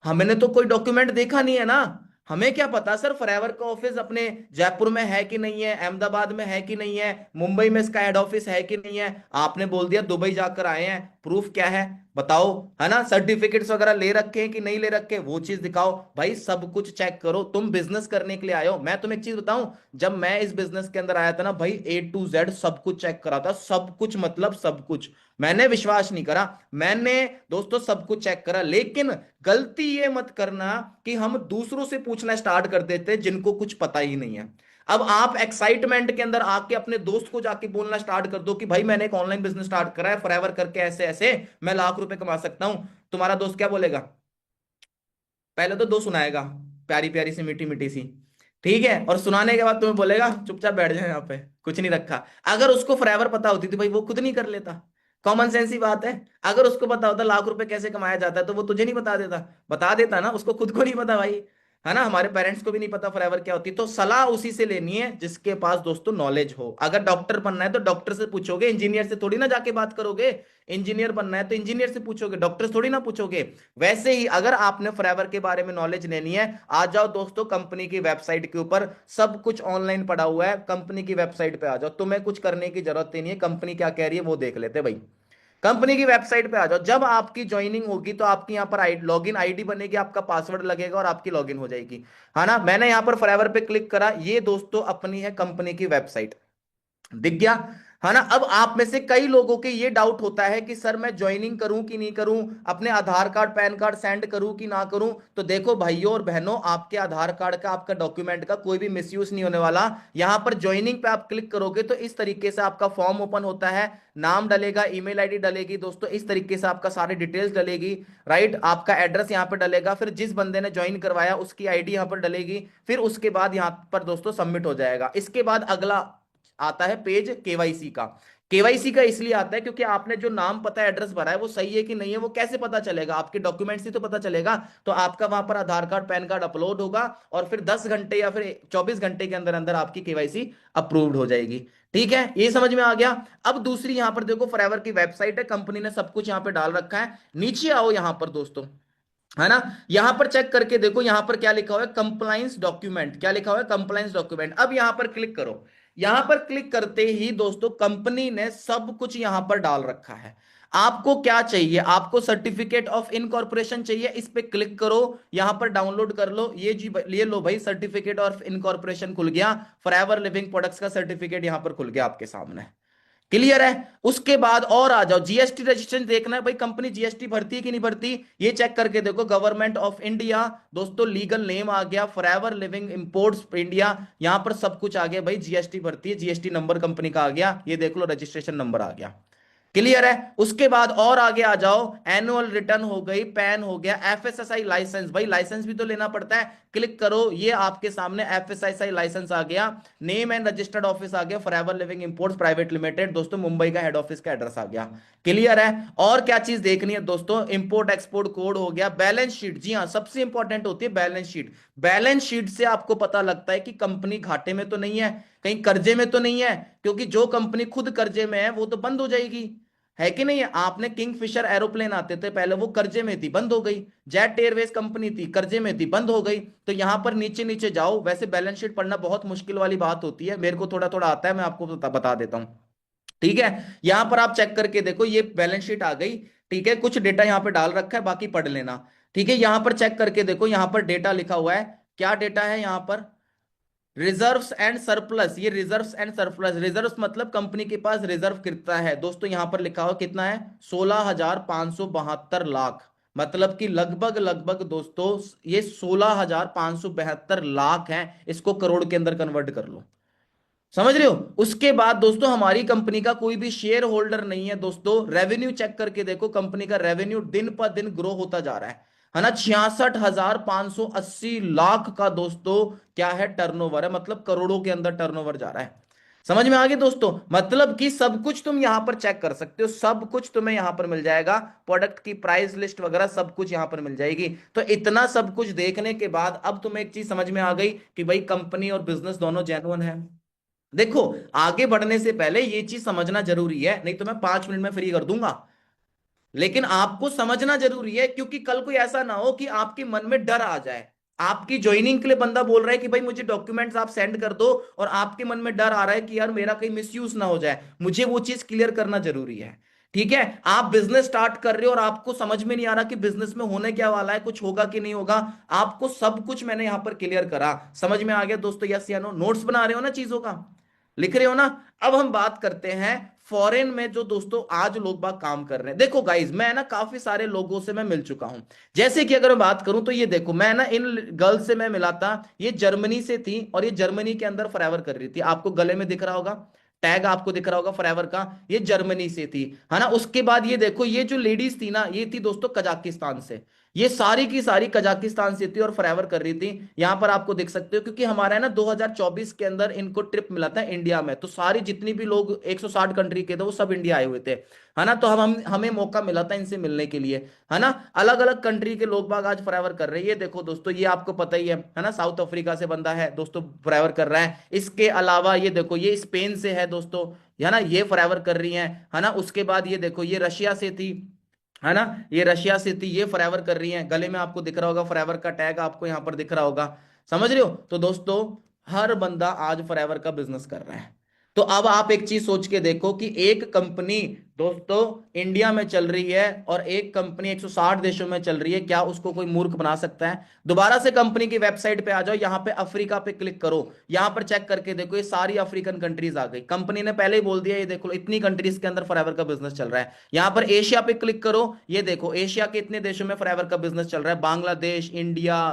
हमने तो कोई डॉक्यूमेंट देखा नहीं है ना। हमें क्या पता सर फॉरएवर का ऑफिस अपने जयपुर में है कि नहीं है, अहमदाबाद में है कि नहीं है, मुंबई में इसका हेड ऑफिस है कि नहीं है। आपने बोल दिया दुबई जाकर आए हैं, प्रूफ क्या है? बताओ। है ना? सर्टिफिकेट्स वगैरह ले रखे हैं कि नहीं ले रखे, वो चीज दिखाओ। भाई सब कुछ चेक करो। तुम बिजनेस करने के लिए आए हो। मैं तुम्हें एक चीज बताऊं, जब मैं इस बिजनेस के अंदर आया था ना भाई, A to Z सब कुछ चेक करा था। सब कुछ मतलब सब कुछ। मैंने विश्वास नहीं करा, मैंने दोस्तों सब कुछ चेक करा। लेकिन गलती ये मत करना कि हम दूसरों से पूछना स्टार्ट कर देते जिनको कुछ पता ही नहीं है। अब आप एक्साइटमेंट के अंदर आके अपने दोस्त को जाके बोलना स्टार्ट कर दो कि भाई मैंने एक ऑनलाइन बिजनेस स्टार्ट करा है फॉरएवर करके, ऐसे ऐसे मैं लाख रुपए कमा सकता हूं। तुम्हारा दोस्त क्या बोलेगा? पहले तो दो सुनाएगा, प्यारी प्यारी सी मीठी मीठी सी, ठीक है, और सुनाने के बाद तुम्हें बोलेगा चुपचाप बैठ जाए यहाँ पे, कुछ नहीं रखा। अगर उसको फॉरएवर पता होती तो भाई वो खुद नहीं कर लेता। कॉमन सेंस ही बात है। अगर उसको पता होता लाख रुपए कैसे कमाया जाता है तो वो तुझे नहीं बता देता? बता देता ना, उसको खुद को नहीं पता भाई। है ना? हमारे पेरेंट्स को भी नहीं पता फॉरएवर क्या होती। तो सलाह उसी से लेनी है जिसके पास दोस्तों नॉलेज हो। अगर डॉक्टर बनना है तो डॉक्टर से पूछोगे, इंजीनियर से थोड़ी ना जाके बात करोगे। इंजीनियर बनना है तो इंजीनियर से पूछोगे, डॉक्टर से थोड़ी ना पूछोगे। वैसे ही अगर आपने फॉरएवर के बारे में नॉलेज लेनी है, आ जाओ दोस्तों कंपनी की वेबसाइट के ऊपर। सब कुछ ऑनलाइन पड़ा हुआ है, कंपनी की वेबसाइट पे आ जाओ। तुम्हें कुछ करने की जरूरत ही नहीं है, कंपनी क्या कह रही है वो देख लेते भाई। कंपनी की वेबसाइट पे आ जाओ। जब आपकी ज्वाइनिंग होगी तो आपकी यहाँ पर लॉगिन आईडी बनेगी, आपका पासवर्ड लगेगा और आपकी लॉगिन हो जाएगी। है ना? मैंने यहाँ पर फॉरएवर पे क्लिक करा, ये दोस्तों अपनी है कंपनी की वेबसाइट। दिख गया? है ना? अब आप में से कई लोगों के ये डाउट होता है कि सर मैं ज्वाइनिंग करूं कि नहीं करूं, अपने आधार कार्ड पैन कार्ड सेंड करूं कि ना करूं। तो देखो भाइयों और बहनों, आपके आधार कार्ड का, आपका डॉक्यूमेंट का कोई भी मिसयूज नहीं होने वाला। यहां पर ज्वाइनिंग पे आप क्लिक करोगे तो इस तरीके से आपका फॉर्म ओपन होता है। नाम डलेगा, ईमेल आईडी डलेगी दोस्तों, इस तरीके से आपका सारी डिटेल्स डलेगी। राइट? आपका एड्रेस यहां पर डलेगा, फिर जिस बंदे ने ज्वाइन करवाया उसकी आईडी यहां पर डलेगी। फिर उसके बाद यहां पर दोस्तों सबमिट हो जाएगा। इसके बाद अगला आता है पेज केवाईसी का। केवाईसी का इसलिए आता है क्योंकि आपने जो नाम पता एड्रेस भरा है वो सही है कि नहीं है वो कैसे पता चलेगा? आपके डॉक्यूमेंट्स ही तो पता चलेगा। तो आपका वहां पर आधार कार्ड पैन कार्ड अपलोड होगा और फिर 10 घंटे या फिर 24 घंटे के अंदर अंदर आपकी केवाईसी अप्रूव्ड हो जाएगी। ठीक है? ये समझ में आ गया? अब दूसरी यहां पर देखो, फॉरएवर की वेबसाइट है, कंपनी ने सब कुछ यहां पे डाल रखा है। नीचे आओ यहां पर दोस्तों। है ना? यहां पर चेक करके देखो, यहां पर क्या लिखा हुआ है? Compliance document. क्या लिखा हुआ है? Compliance document. अब यहां पर क्लिक करो। यहां पर क्लिक करते ही दोस्तों कंपनी ने सब कुछ यहां पर डाल रखा है। आपको क्या चाहिए? आपको सर्टिफिकेट ऑफ इनकॉर्पोरेशन चाहिए, इस पे क्लिक करो, यहां पर डाउनलोड कर लो। ये जी ये लो भाई, सर्टिफिकेट ऑफ इनकॉर्पोरेशन खुल गया। फॉरएवर लिविंग प्रोडक्ट्स का सर्टिफिकेट यहां पर खुल गया आपके सामने। क्लियर है। उसके बाद और आ जाओ, जीएसटी रजिस्ट्रेशन देखना है भाई, कंपनी जीएसटी भरती है कि नहीं भरती, ये चेक करके देखो। गवर्नमेंट ऑफ इंडिया, दोस्तों लीगल नेम आ गया, फॉरएवर लिविंग इंपोर्ट्स इंडिया, यहां पर सब कुछ आ गया भाई, जीएसटी भरती है, जीएसटी नंबर कंपनी का आ गया, ये देख लो रजिस्ट्रेशन नंबर आ गया। क्लियर है। उसके बाद और आगे आ जाओ, एनुअल रिटर्न हो गई, पैन हो गया, एफएसएसआई लाइसेंस, भाई लाइसेंस भी तो लेना पड़ता है। क्लिक करो, ये आपके सामने एफएसएसआई लाइसेंस आ गया, नेम एंड रजिस्टर्ड ऑफिस आ गया, forever living imports private limited, दोस्तों मुंबई का हेड ऑफिस का एड्रेस आ गया। क्लियर है। और क्या चीज देखनी है दोस्तों, इंपोर्ट एक्सपोर्ट कोड हो गया, बैलेंस शीट, जी हाँ सबसे इंपॉर्टेंट होती है बैलेंस शीट। बैलेंस शीट से आपको पता लगता है कि कंपनी घाटे में तो नहीं है, कहीं कर्जे में तो नहीं है, क्योंकि जो कंपनी खुद कर्जे में है वो तो बंद हो जाएगी, है कि नहीं है। आपने किंगफिशर एरोप्लेन आते थे पहले, वो कर्जे में थी, बंद हो गई। जेट एयरवेज कंपनी थी, कर्जे में थी, बंद हो गई। तो यहां पर नीचे नीचे जाओ, वैसे बैलेंस शीट पढ़ना बहुत मुश्किल वाली बात होती है, मेरे को थोड़ा थोड़ा आता है, मैं आपको बता देता हूं। ठीक है। यहां पर आप चेक करके देखो, ये बैलेंस शीट आ गई। ठीक है, कुछ डेटा यहां पर डाल रखा है, बाकी पढ़ लेना। ठीक है, यहां पर चेक करके देखो, यहां पर डेटा लिखा हुआ है, क्या डेटा है यहां पर, रिजर्व्स एंड सरप्लस। ये रिजर्व्स एंड सरप्लस, रिजर्व्स मतलब कंपनी के पास रिजर्व कितना है, दोस्तों यहां पर लिखा हुआ कितना है, 16,572 लाख। मतलब कि लगभग लगभग दोस्तों ये 16,572 लाख है, इसको करोड़ के अंदर कन्वर्ट कर लो। समझ रहे हो। उसके बाद दोस्तों हमारी कंपनी का कोई भी शेयर होल्डर नहीं है दोस्तों। रेवेन्यू चेक करके देखो, कंपनी का रेवेन्यू दिन पर दिन ग्रो होता जा रहा है ना, 66,580 लाख का दोस्तों क्या है, टर्नओवर है, मतलब करोड़ों के अंदर टर्नओवर जा रहा है। समझ में आ गया दोस्तों, मतलब कि सब कुछ तुम यहां पर चेक कर सकते हो, सब कुछ तुम्हें यहां पर मिल जाएगा, प्रोडक्ट की प्राइस लिस्ट वगैरह सब कुछ यहां पर मिल जाएगी। तो इतना सब कुछ देखने के बाद अब तुम्हें एक चीज समझ में आ गई कि भाई कंपनी और बिजनेस दोनों जेन्युइन है। देखो, आगे बढ़ने से पहले ये चीज समझना जरूरी है, नहीं तो मैं 5 मिनट में फ्री कर दूंगा, लेकिन आपको समझना जरूरी है, क्योंकि कल कोई ऐसा ना हो कि आपके मन में डर आ जाए। आपकी ज्वाइनिंग के लिए बंदा बोल रहा है कि भाई मुझे डॉक्यूमेंट्स आप सेंड कर दो, और आपके मन में डर आ रहा है कि यार मेरा कहीं मिसयूज ना हो जाए, मुझे वो चीज क्लियर करना जरूरी है। ठीक है, आप बिजनेस स्टार्ट कर रहे हो और आपको समझ में नहीं आ रहा कि बिजनेस में होने क्या वाला है, कुछ होगा कि नहीं होगा, आपको सब कुछ मैंने यहां पर क्लियर करा। समझ में आ गया दोस्तों, यस या नो, नोट्स बना रहे हो ना चीजों का, लिख रहे हो ना। अब हम बात करते हैं फॉरेन में जो दोस्तों आज लोग बाग काम कर रहे हैं। देखो गाइज, मैं ना काफी सारे लोगों से मैं मिल चुका हूं, जैसे कि अगर मैं बात करूं तो ये देखो, मैं ना इन गर्ल्स से मैं मिला था, ये जर्मनी से थी और ये जर्मनी के अंदर फॉरएवर कर रही थी, आपको गले में दिख रहा होगा टैग, आपको दिख रहा होगा फॉरएवर का, ये जर्मनी से थी, है ना। उसके बाद ये देखो, ये जो लेडीज थी ना, ये थी दोस्तों कजाकिस्तान से, ये सारी की सारी कजाकिस्तान से थी और फॉरएवर कर रही थी। यहां पर आपको देख सकते हो, क्योंकि हमारा है ना 2024 के अंदर इनको ट्रिप मिला था इंडिया में, तो सारी जितनी भी लोग 160 कंट्री के थे वो सब इंडिया आए हुए थे, है ना। तो हम हमें मौका मिला था इनसे मिलने के लिए, है ना। अलग अलग कंट्री के लोग बाग आज फॉरएवर कर रहे हैं, ये देखो दोस्तों, ये आपको पता ही है ना, साउथ अफ्रीका से बंदा है दोस्तों, फॉरएवर कर रहा है। इसके अलावा ये देखो, ये स्पेन से है दोस्तों, है ना, ये फॉरएवर कर रही है ना। उसके बाद ये देखो, ये रशिया से थी, है ना, ये रशिया से थी, ये फॉरएवर कर रही हैं, गले में आपको दिख रहा होगा फॉरएवर का टैग, आपको यहां पर दिख रहा होगा। समझ रहे हो। तो दोस्तों हर बंदा आज फॉरएवर का बिजनेस कर रहा है। तो अब आप एक चीज सोच के देखो कि एक कंपनी दोस्तों इंडिया में चल रही है और एक कंपनी 160 देशों में चल रही है, क्या उसको कोई मूर्ख बना सकता है। दोबारा से कंपनी की वेबसाइट पे आ जाओ, यहां पे अफ्रीका पे क्लिक करो, यहां पर चेक करके देखो, ये सारी अफ्रीकन कंट्रीज आ गई, कंपनी ने पहले ही बोल दिया, ये देखो इतनी कंट्रीज के अंदर फॉरएवर का बिजनेस चल रहा है। यहां पर एशिया पे क्लिक करो, ये देखो एशिया के इतने देशों में फॉरएवर का बिजनेस चल रहा है, बांग्लादेश, इंडिया,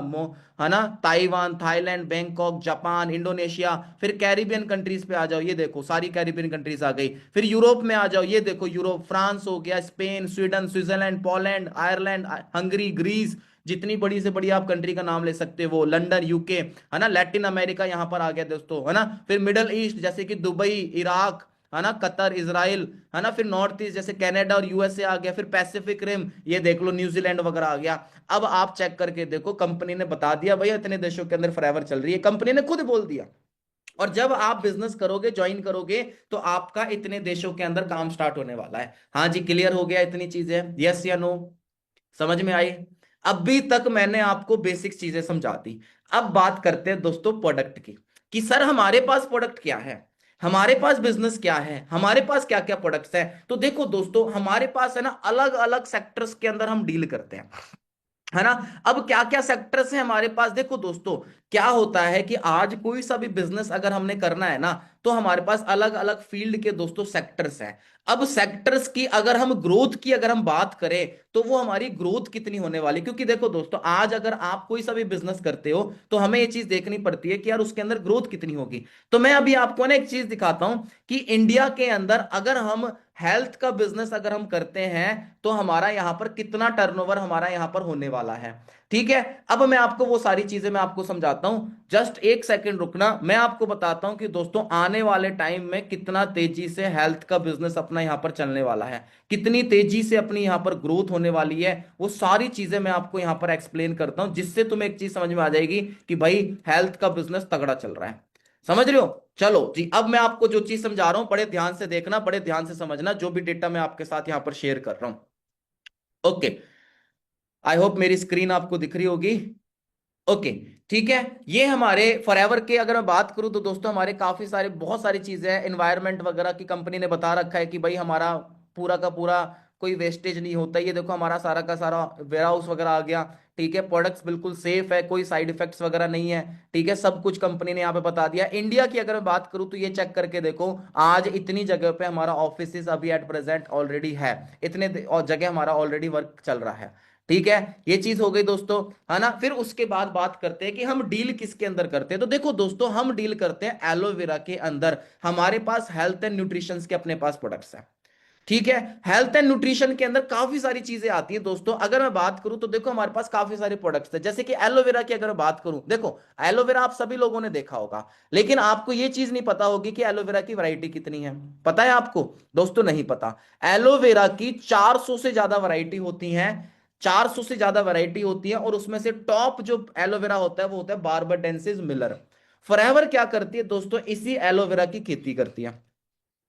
है ना, Taiwan, Thailand, Bangkok, Japan, Indonesia. फिर कैरिबियन कंट्रीज पे आ जाओ, ये देखो सारी कैरिबियन कंट्रीज आ गई। फिर यूरोप में आ जाओ, ये देखो यूरोप, फ्रांस हो गया, Spain, Sweden, Switzerland, Poland, Ireland, Hungary, Greece, जितनी बड़ी से बड़ी आप कंट्री का नाम ले सकते हो, लंदन, यूके, है ना। लैटिन अमेरिका यहां पर आ गया दोस्तों, है ना। फिर मिडल ईस्ट जैसे कि दुबई, इराक, है ना, कतर, इसराइल, है ना। फिर नॉर्थ ईस्ट जैसे कनाडा और यूएसए आ गया। फिर पैसिफिक रिम, ये देख लो न्यूजीलैंड वगैरह आ गया। अब आप चेक करके देखो, कंपनी ने बता दिया भैया इतने देशों के अंदर फॉरएवर चल रही है, कंपनी ने खुद बोल दिया। और जब आप बिजनेस करोगे, ज्वाइन करोगे, तो आपका इतने देशों के अंदर काम स्टार्ट होने वाला है। हाँ जी, क्लियर हो गया इतनी चीजें, यस या नो, समझ में आई। अभी तक मैंने आपको बेसिक चीजें समझा दी। अब बात करते हैं दोस्तों प्रोडक्ट की, कि सर हमारे पास प्रोडक्ट क्या है, हमारे पास बिजनेस क्या है, हमारे पास क्या क्या प्रोडक्ट्स हैं। तो देखो दोस्तों, हमारे पास है ना अलग अलग सेक्टर्स के अंदर हम डील करते हैं, है ना। अब क्या क्या सेक्टर्स हैं हमारे पास, देखो दोस्तों, क्या होता है कि आज कोई सा भी बिजनेस अगर हमने करना है ना, तो हमारे पास अलग अलग फील्ड के दोस्तों सेक्टर्स हैं। अब सेक्टर्स की अगर हम ग्रोथ की अगर हम बात करें तो वो हमारी ग्रोथ कितनी होने वाली, क्योंकि देखो दोस्तों आज अगर आप कोई सा भी बिजनेस करते हो तो हमें ये चीज देखनी पड़ती है कि यार उसके अंदर ग्रोथ कितनी होगी। तो मैं अभी आपको ना एक चीज दिखाता हूं कि इंडिया के अंदर अगर हम हेल्थ का बिजनेस अगर हम करते हैं तो हमारा यहां पर कितना टर्नओवर हमारा यहां पर होने वाला है। ठीक है, अब मैं आपको वो सारी चीजें मैं आपको समझाता हूं, जस्ट एक सेकंड रुकना, मैं आपको बताता हूं कि दोस्तों आने वाले टाइम में कितना तेजी से हेल्थ का बिजनेस अपना यहां पर चलने वाला है, कितनी तेजी से अपनी यहां पर ग्रोथ होने वाली है, वो सारी चीजें मैं आपको यहां पर एक्सप्लेन करता हूं, जिससे तुम्हें एक चीज समझ में आ जाएगी कि भाई हेल्थ का बिजनेस तगड़ा चल रहा है। समझ रहे हो? चलो जी, अब मैं आपको जो चीज समझा रहा हूं बड़े ध्यान से देखना, बड़े ध्यान से समझना जो भी डेटा मैं आपके साथ यहां पर शेयर कर रहा हूं। ओके, आई होप मेरी स्क्रीन आपको दिख रही होगी। ओके, ठीक है। ये हमारे फॉरएवर के अगर मैं बात करूं तो दोस्तों हमारे काफी सारे बहुत सारी चीजें हैं, एनवायरनमेंट वगैरह की कंपनी ने बता रखा है कि भाई हमारा पूरा का पूरा कोई वेस्टेज नहीं होता। ये देखो हमारा सारा का सारा वेयर हाउस वगैरह आ गया। ठीक है, प्रोडक्ट्स बिल्कुल सेफ है, कोई साइड इफेक्ट्स वगैरह नहीं है। ठीक है, सब कुछ कंपनी ने यहाँ पे बता दिया। इंडिया की अगर मैं बात करूं तो ये चेक करके देखो, आज इतनी जगह पे हमारा ऑफिस अभी एट प्रेजेंट ऑलरेडी है, इतने और जगह हमारा ऑलरेडी वर्क चल रहा है। ठीक है, ये चीज हो गई दोस्तों, है ना। फिर उसके बाद बात करते हैं कि हम डील किसके अंदर करते हैं। तो देखो दोस्तों हम डील करते हैं एलोवेरा के अंदर। हमारे पास हेल्थ एंड न्यूट्रिशन के अपने पास प्रोडक्ट्स हैं। ठीक है, हेल्थ एंड न्यूट्रिशन के अंदर काफी सारी चीजें आती है दोस्तों। अगर मैं बात करूं तो देखो हमारे पास काफी सारे प्रोडक्ट्स हैं, जैसे कि एलोवेरा की अगर मैं बात करूं, देखो एलोवेरा आप सभी लोगों ने देखा होगा, लेकिन आपको यह चीज नहीं पता होगी कि एलोवेरा की वैरायटी कितनी है। पता है आपको? दोस्तों नहीं पता। एलोवेरा की 400 से ज्यादा वैरायटी होती हैं, 400 से ज्यादा वैरायटी होती है, और उसमें से टॉप जो एलोवेरा होता है वो होता है बार्बाडेंसिस मिलर। फॉरएवर क्या करती है दोस्तों, इसी एलोवेरा की खेती करती है।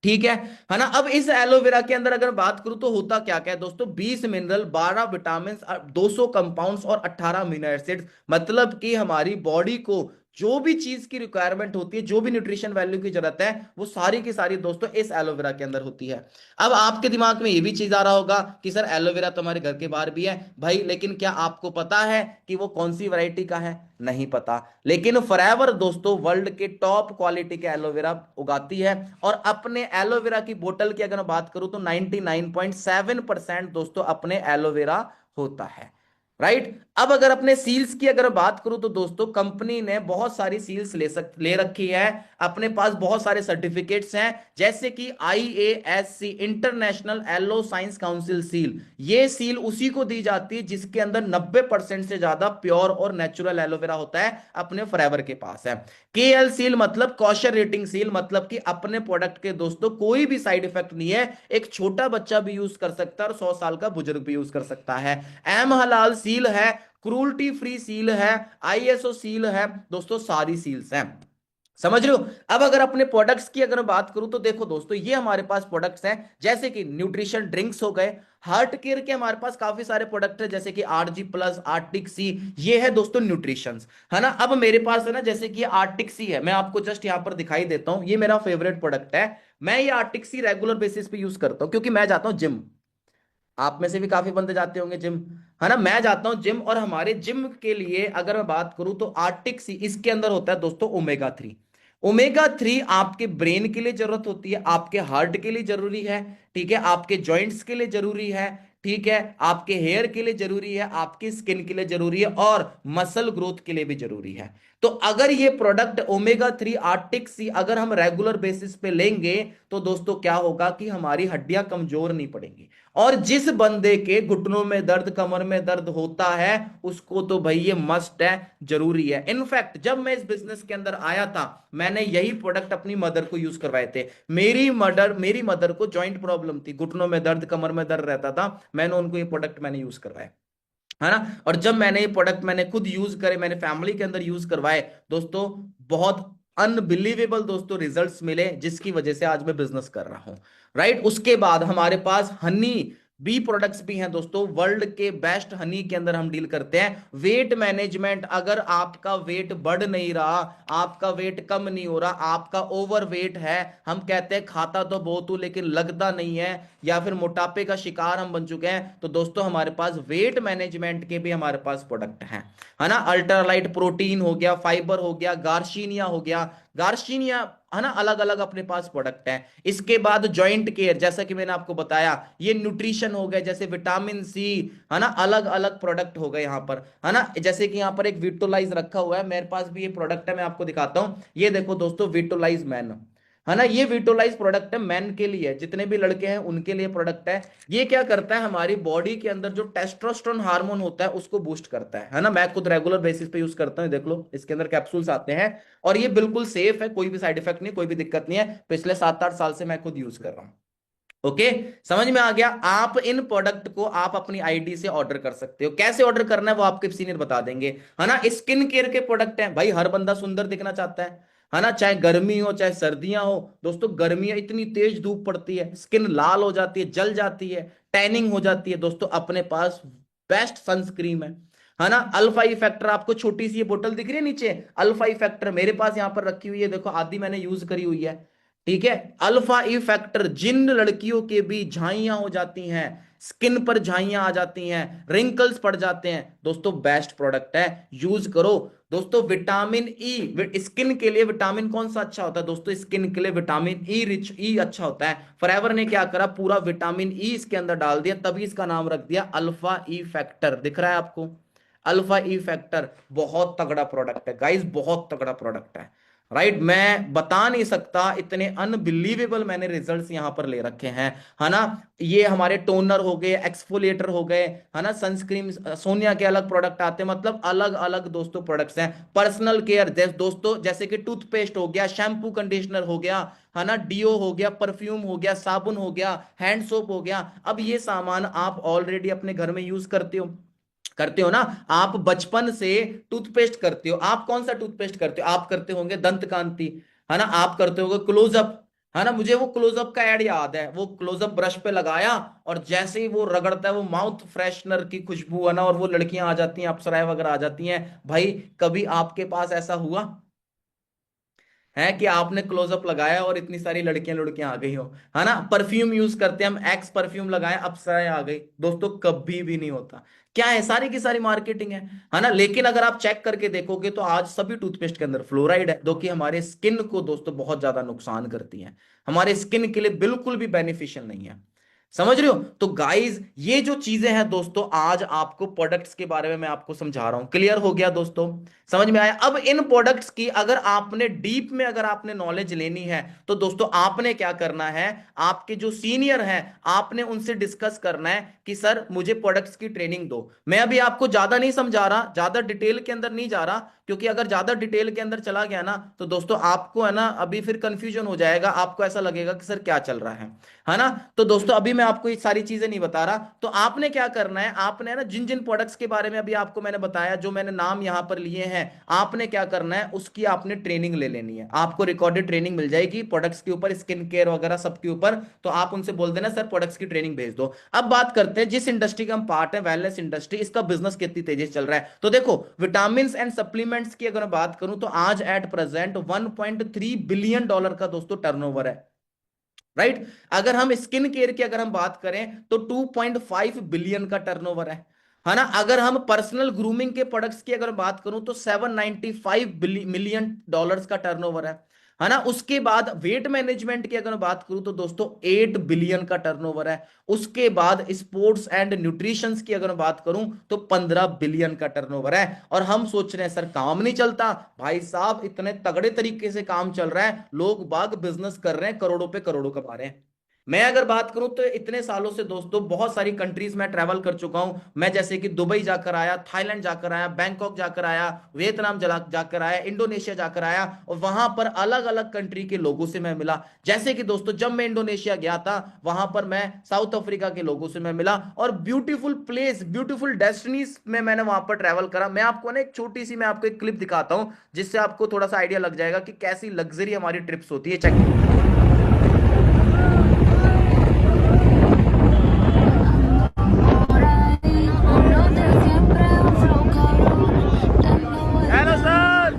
ठीक है ना। अब इस एलोवेरा के अंदर अगर बात करूं तो होता क्या क्या है दोस्तों, 20 मिनरल, 12 विटामिन, 200 कंपाउंड्स और 18 अमीनो एसिड्स। मतलब कि हमारी बॉडी को जो भी चीज की रिक्वायरमेंट होती है, जो भी न्यूट्रिशन वैल्यू की जरूरत है, वो सारी की सारी दोस्तों इस एलोवेरा के अंदर होती है। अब आपके दिमाग में ये भी चीज आ रहा होगा कि सर एलोवेरा तो हमारे घर के बाहर भी है भाई, लेकिन क्या आपको पता है कि वो कौन सी वैरायटी का है? नहीं पता। लेकिन फॉरएवर दोस्तों वर्ल्ड के टॉप क्वालिटी के एलोवेरा उगाती है, और अपने एलोवेरा की बोतल की अगर मैं बात करूं तो 99.7% दोस्तों अपने एलोवेरा होता है। राइट। अब अगर अपने सील्स की अगर बात करूं तो दोस्तों कंपनी ने बहुत सारी सील्स ले रखी है, अपने पास बहुत सारे सर्टिफिकेट्स हैं, जैसे कि IASC international aloe science council seal. ये सील उसी को दी जाती है जिसके अंदर 90% से ज्यादा प्योर और नेचुरल एलोवेरा होता है, अपने फॉरएवर के पास है। KL सील मतलब कॉशर रेटिंग सील, मतलब कि अपने प्रोडक्ट के दोस्तों कोई भी साइड इफेक्ट नहीं है, एक छोटा बच्चा भी यूज कर सकता है और 100 साल का बुजुर्ग भी यूज कर सकता है। एम हलाल सील है, क्रूल्टी फ्री सील है, ISO सील है दोस्तों, सारी सील्स हैं। समझ रहे हो? अब अगर अपने प्रोडक्ट्स की अगर मैं बात करूं तो देखो दोस्तों ये हमारे पास प्रोडक्ट्स हैं, जैसे कि न्यूट्रिशन ड्रिंक्स हो गए, हार्ट केयर के हमारे पास काफी सारे प्रोडक्ट है, जैसे कि RG+, आर्टिक सी, ये है दोस्तों न्यूट्रिशन, है ना। अब मेरे पास है ना, जैसे कि आर्टिक सी है, मैं आपको जस्ट यहां पर दिखाई देता हूं, ये मेरा फेवरेट प्रोडक्ट है। मैं ये आर्टिक सी रेगुलर बेसिस पे यूज करता हूं, क्योंकि मैं जाता हूं जिम। आप में से भी काफी बंदे जाते होंगे जिम, है ना। मैं जाता हूं जिम, और हमारे जिम के लिए अगर मैं बात करूं तो आर्टिक सी, इसके अंदर होता है दोस्तों ओमेगा 3। ओमेगा 3 आपके ब्रेन के लिए जरूरत होती है, आपके हार्ट के लिए जरूरी है, ठीक है, आपके जॉइंट्स के लिए जरूरी है, ठीक है, आपके हेयर के लिए जरूरी है, आपकी स्किन के लिए जरूरी है, और मसल ग्रोथ के लिए भी जरूरी है। तो अगर ये प्रोडक्ट ओमेगा 3 आर्टिक सी अगर हम रेगुलर बेसिस पे लेंगे तो दोस्तों क्या होगा कि हमारी हड्डियां कमजोर नहीं पड़ेंगी। और जिस बंदे के घुटनों में दर्द, कमर में दर्द होता है, उसको तो भाई ये मस्ट है, जरूरी है। इनफैक्ट जब मैं इस बिजनेस के अंदर आया था, मैंने यही प्रोडक्ट अपनी मदर को यूज करवाए थे। मेरी मदर को जॉइंट प्रॉब्लम थी, घुटनों में दर्द, कमर में दर्द रहता था, मैंने उनको ये प्रोडक्ट मैंने यूज करवाया, है ना। और जब मैंने ये प्रोडक्ट मैंने खुद यूज करे, मैंने फैमिली के अंदर यूज करवाए दोस्तों, बहुत अनबिलीवेबल दोस्तों रिजल्ट्स मिले, जिसकी वजह से आज मैं बिजनेस कर रहा हूं। राइट। उसके बाद हमारे पास हनी बी प्रोडक्ट्स भी हैं दोस्तों, वर्ल्ड के बेस्ट हनी के अंदर हम डील करते हैं। वेट मैनेजमेंट, अगर आपका वेट बढ़ नहीं रहा, आपका वेट कम नहीं हो रहा, आपका ओवर वेट है, हम कहते हैं खाता तो बहुत हूं लेकिन लगता नहीं है, या फिर मोटापे का शिकार हम बन चुके हैं, तो दोस्तों हमारे पास वेट मैनेजमेंट के भी हमारे पास प्रोडक्ट हैं, है ना। अल्ट्रालाइट प्रोटीन हो गया, फाइबर हो गया, गार्शिनिया हो गया गार्शिनिया, है ना, अलग अलग अपने पास प्रोडक्ट है। इसके बाद जॉइंट केयर, जैसा कि मैंने आपको बताया, ये न्यूट्रिशन हो गए, जैसे विटामिन सी, है ना, अलग अलग प्रोडक्ट हो गए यहाँ पर, है ना। जैसे कि यहाँ पर एक विटोलाइज रखा हुआ है, मेरे पास भी ये प्रोडक्ट है, मैं आपको दिखाता हूँ। ये देखो दोस्तों, विटोलाइज मैन, है ना, ये विटोलाइज प्रोडक्ट है, मैन के लिए, जितने भी लड़के हैं उनके लिए प्रोडक्ट है। ये क्या करता है, हमारी बॉडी के अंदर जो टेस्टोस्टेरोन हार्मोन होता है उसको बूस्ट करता है ना। मैं खुद रेगुलर बेसिस पे यूज करता हूँ, देख लो इसके अंदर कैप्सूल्स आते हैं, और ये बिल्कुल सेफ है, कोई भी साइड इफेक्ट नहीं, कोई भी दिक्कत नहीं है। पिछले 7-8 साल से मैं खुद यूज कर रहा हूँ। ओके, समझ में आ गया। आप इन प्रोडक्ट को आप अपनी आईडी से ऑर्डर कर सकते हो। कैसे ऑर्डर करना है वो आपके सीनियर बता देंगे, है ना। स्किन केयर के प्रोडक्ट हैं भाई, हर बंदा सुंदर दिखना चाहता है ना, चाहे गर्मी हो चाहे सर्दियां हो। दोस्तों गर्मियां इतनी तेज धूप पड़ती है, स्किन लाल हो जाती है, जल जाती है, टैनिंग हो जाती है। दोस्तों अपने पास बेस्ट सनस्क्रीन है ना, अल्फा ई फैक्टर। आपको छोटी सी ये बोतल दिख रही है नीचे, अल्फा ई फैक्टर मेरे पास यहाँ पर रखी हुई है, देखो आदि मैंने यूज करी हुई है, ठीक है। अल्फा ई फैक्टर, जिन लड़कियों के भी झाइयां हो जाती हैं, स्किन पर झाइयां आ जाती हैं, रिंकल्स पड़ जाते हैं, दोस्तों बेस्ट प्रोडक्ट है, यूज करो। दोस्तों विटामिन ई, स्किन के लिए विटामिन कौन सा अच्छा होता है दोस्तों, स्किन के लिए विटामिन ई रिच ई अच्छा होता है। फॉरएवर ने क्या करा, पूरा विटामिन ई इसके अंदर डाल दिया, तभी इसका नाम रख दिया अल्फा ई फैक्टर। दिख रहा है आपको, अल्फा ई फैक्टर बहुत तगड़ा प्रोडक्ट है गाइस, बहुत तगड़ा प्रोडक्ट है, राइट। मैं बता नहीं सकता, इतने अनबिलीवेबल मैंने रिजल्ट्स यहां पर ले रखे हैं, है ना। ये हमारे टोनर हो गए, एक्सफोलिएटर हो गए, है ना, सनस्क्रीन, सोनिया के अलग प्रोडक्ट आते हैं, मतलब अलग अलग दोस्तों प्रोडक्ट्स हैं। पर्सनल केयर दोस्तों, जैसे कि टूथपेस्ट हो गया, शैम्पू कंडीशनर हो गया, है ना, डीओ हो गया, परफ्यूम हो गया, साबुन हो गया, हैंड सोप हो गया। अब ये सामान आप ऑलरेडी अपने घर में यूज करते हो ना। आप बचपन से टूथपेस्ट करते हो, आप कौन सा टूथपेस्ट करते हो, आप करते होंगे दंत कांति, है ना, आप करते होंगे क्लोजअप, है ना। मुझे वो क्लोजअप का ऐड याद है, वो क्लोजअप ब्रश पे लगाया और जैसे ही वो रगड़ता है, वो माउथ फ्रेशनर की खुशबू, है ना, और वो लड़कियां आ जाती हैं, अप्सराएं वगैरह आ जाती हैं। भाई कभी आपके पास ऐसा हुआ है कि आपने क्लोजअप लगाया और इतनी सारी लड़कियां लड़कियां आ गई हो, है ना। परफ्यूम यूज करते हैं हम, एक्स परफ्यूम लगाए, अप्सराएं आ गई, दोस्तों कभी भी नहीं होता। क्या है, सारी की सारी मार्केटिंग है ना। लेकिन अगर आप चेक करके देखोगे तो आज सभी टूथपेस्ट के अंदर फ्लोराइड है, जो कि हमारे स्किन को दोस्तों बहुत ज्यादा नुकसान करती है, हमारे स्किन के लिए बिल्कुल भी बेनिफिशियल नहीं है। समझ रहे हो। तो गाइज ये जो चीजें हैं दोस्तों, आज आपको प्रोडक्ट्स के बारे में मैं आपको समझा रहा हूं, क्लियर हो गया दोस्तों, समझ में आया। अब इन प्रोडक्ट्स की अगर आपने डीप में अगर आपने नॉलेज लेनी है तो दोस्तों आपने क्या करना है, आपके जो सीनियर हैं आपने उनसे डिस्कस करना है कि सर मुझे प्रोडक्ट्स की ट्रेनिंग दो। मैं अभी आपको ज्यादा नहीं समझा रहा, ज्यादा डिटेल के अंदर नहीं जा रहा, क्योंकि अगर ज्यादा डिटेल के अंदर चला गया ना तो दोस्तों आपको, है ना, अभी फिर कंफ्यूजन हो जाएगा, आपको ऐसा लगेगा कि सर क्या चल रहा है ना। तो दोस्तों अभी मैं आपको ये सारी चीजें नहीं बता रहा, तो आपने क्या करना है, आपने ना जिन जिन प्रोडक्ट्स के बारे में अभी आपको मैंने बताया, जो मैंने नाम यहां पर लिए हैं, आपने क्या करना है, उसकी आपने ट्रेनिंग ले लेनी है। आपको रिकॉर्डेड ट्रेनिंग मिल जाएगी प्रोडक्ट्स के ऊपर, स्किन केयर वगैरह सब के ऊपर, तो आप उनसे बोल देना सर प्रोडक्ट्स की ट्रेनिंग भेज दो। अब बात करते हैं जिस इंडस्ट्री का हम पार्ट है, वेलनेस इंडस्ट्री, इसका बिजनेस कितनी तेजी से चल रहा है। तो देखो विटामिन एंड सप्लीमेंट्स की अगर मैं बात करूं तो आज एट प्रेजेंट $1.3 बिलियन का दोस्तों टर्नओवर है, राइट। अगर हम स्किन केयर की अगर हम बात करें तो 2.5 बिलियन का टर्नओवर है ना। अगर हम पर्सनल ग्रूमिंग के प्रोडक्ट्स की अगर बात करूं तो $795 मिलियन का टर्नओवर है ना। उसके बाद वेट मैनेजमेंट की अगर बात करूं तो दोस्तों 8 बिलियन का टर्नओवर है। उसके बाद स्पोर्ट्स एंड न्यूट्रिशन की अगर बात करूं तो 15 बिलियन का टर्नओवर है। और हम सोच रहे हैं सर काम नहीं चलता, भाई साहब इतने तगड़े तरीके से काम चल रहा है, लोग बाग बिजनेस कर रहे हैं, करोड़ों पे करोड़ों कमा रहे हैं। मैं अगर बात करूं तो इतने सालों से दोस्तों बहुत सारी कंट्रीज में ट्रैवल कर चुका हूं। मैं जैसे कि दुबई जाकर आया, थाईलैंड जाकर आया, बैंकॉक जाकर आया, वियतनाम जाकर आया, इंडोनेशिया जाकर आया, और वहां पर अलग अलग कंट्री के लोगों से मैं मिला। जैसे कि दोस्तों जब मैं इंडोनेशिया गया था, वहां पर मैं साउथ अफ्रीका के लोगों से मैं मिला, और ब्यूटीफुल प्लेस, ब्यूटीफुल डेस्टिनीज में मैंने वहां पर ट्रैवल करा। मैं आपको ना एक छोटी सी मैं आपको एक क्लिप दिखाता हूं, जिससे आपको थोड़ा सा आइडिया लग जाएगा कि कैसी लग्जरी हमारी ट्रिप्स होती है। चेक। Hello sir.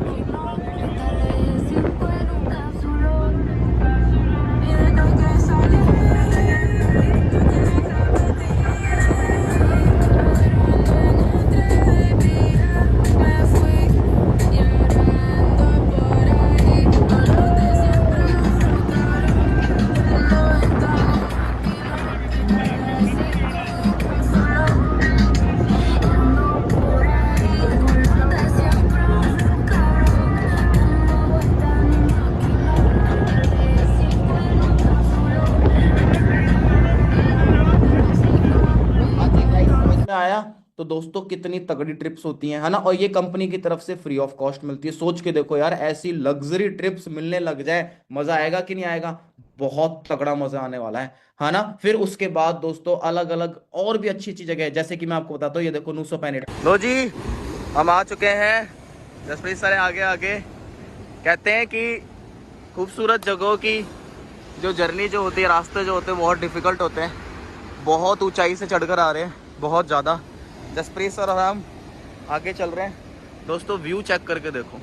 दोस्तों कितनी तगड़ी ट्रिप्स होती हैं, है ना। और ये कंपनी की तरफ से फ्री ऑफ कॉस्ट मिलती है। सोच के देखो यार, ऐसी लग्जरी ट्रिप्स मिलने लग जाए, मजा आएगा कि नहीं आएगा। बहुत तगड़ा मजा आने वाला है ना। फिर उसके बाद दोस्तों अलग अलग और भी अच्छी अच्छी जगह है, जैसे कि मैं आपको बताता हूँ, ये देखो नूसो पैनेट। लो जी, हम आ चुके हैं जसप्रीत सर आगे आगे। कहते हैं कि खूबसूरत जगहों की जो जर्नी जो होती है, रास्ते जो होते हैं बहुत डिफिकल्ट होते हैं। बहुत ऊंचाई से चढ़कर आ रहे हैं, बहुत ज़्यादा। जसप्रीत सर और हम आगे चल रहे हैं। दोस्तों व्यू चेक करके देखो,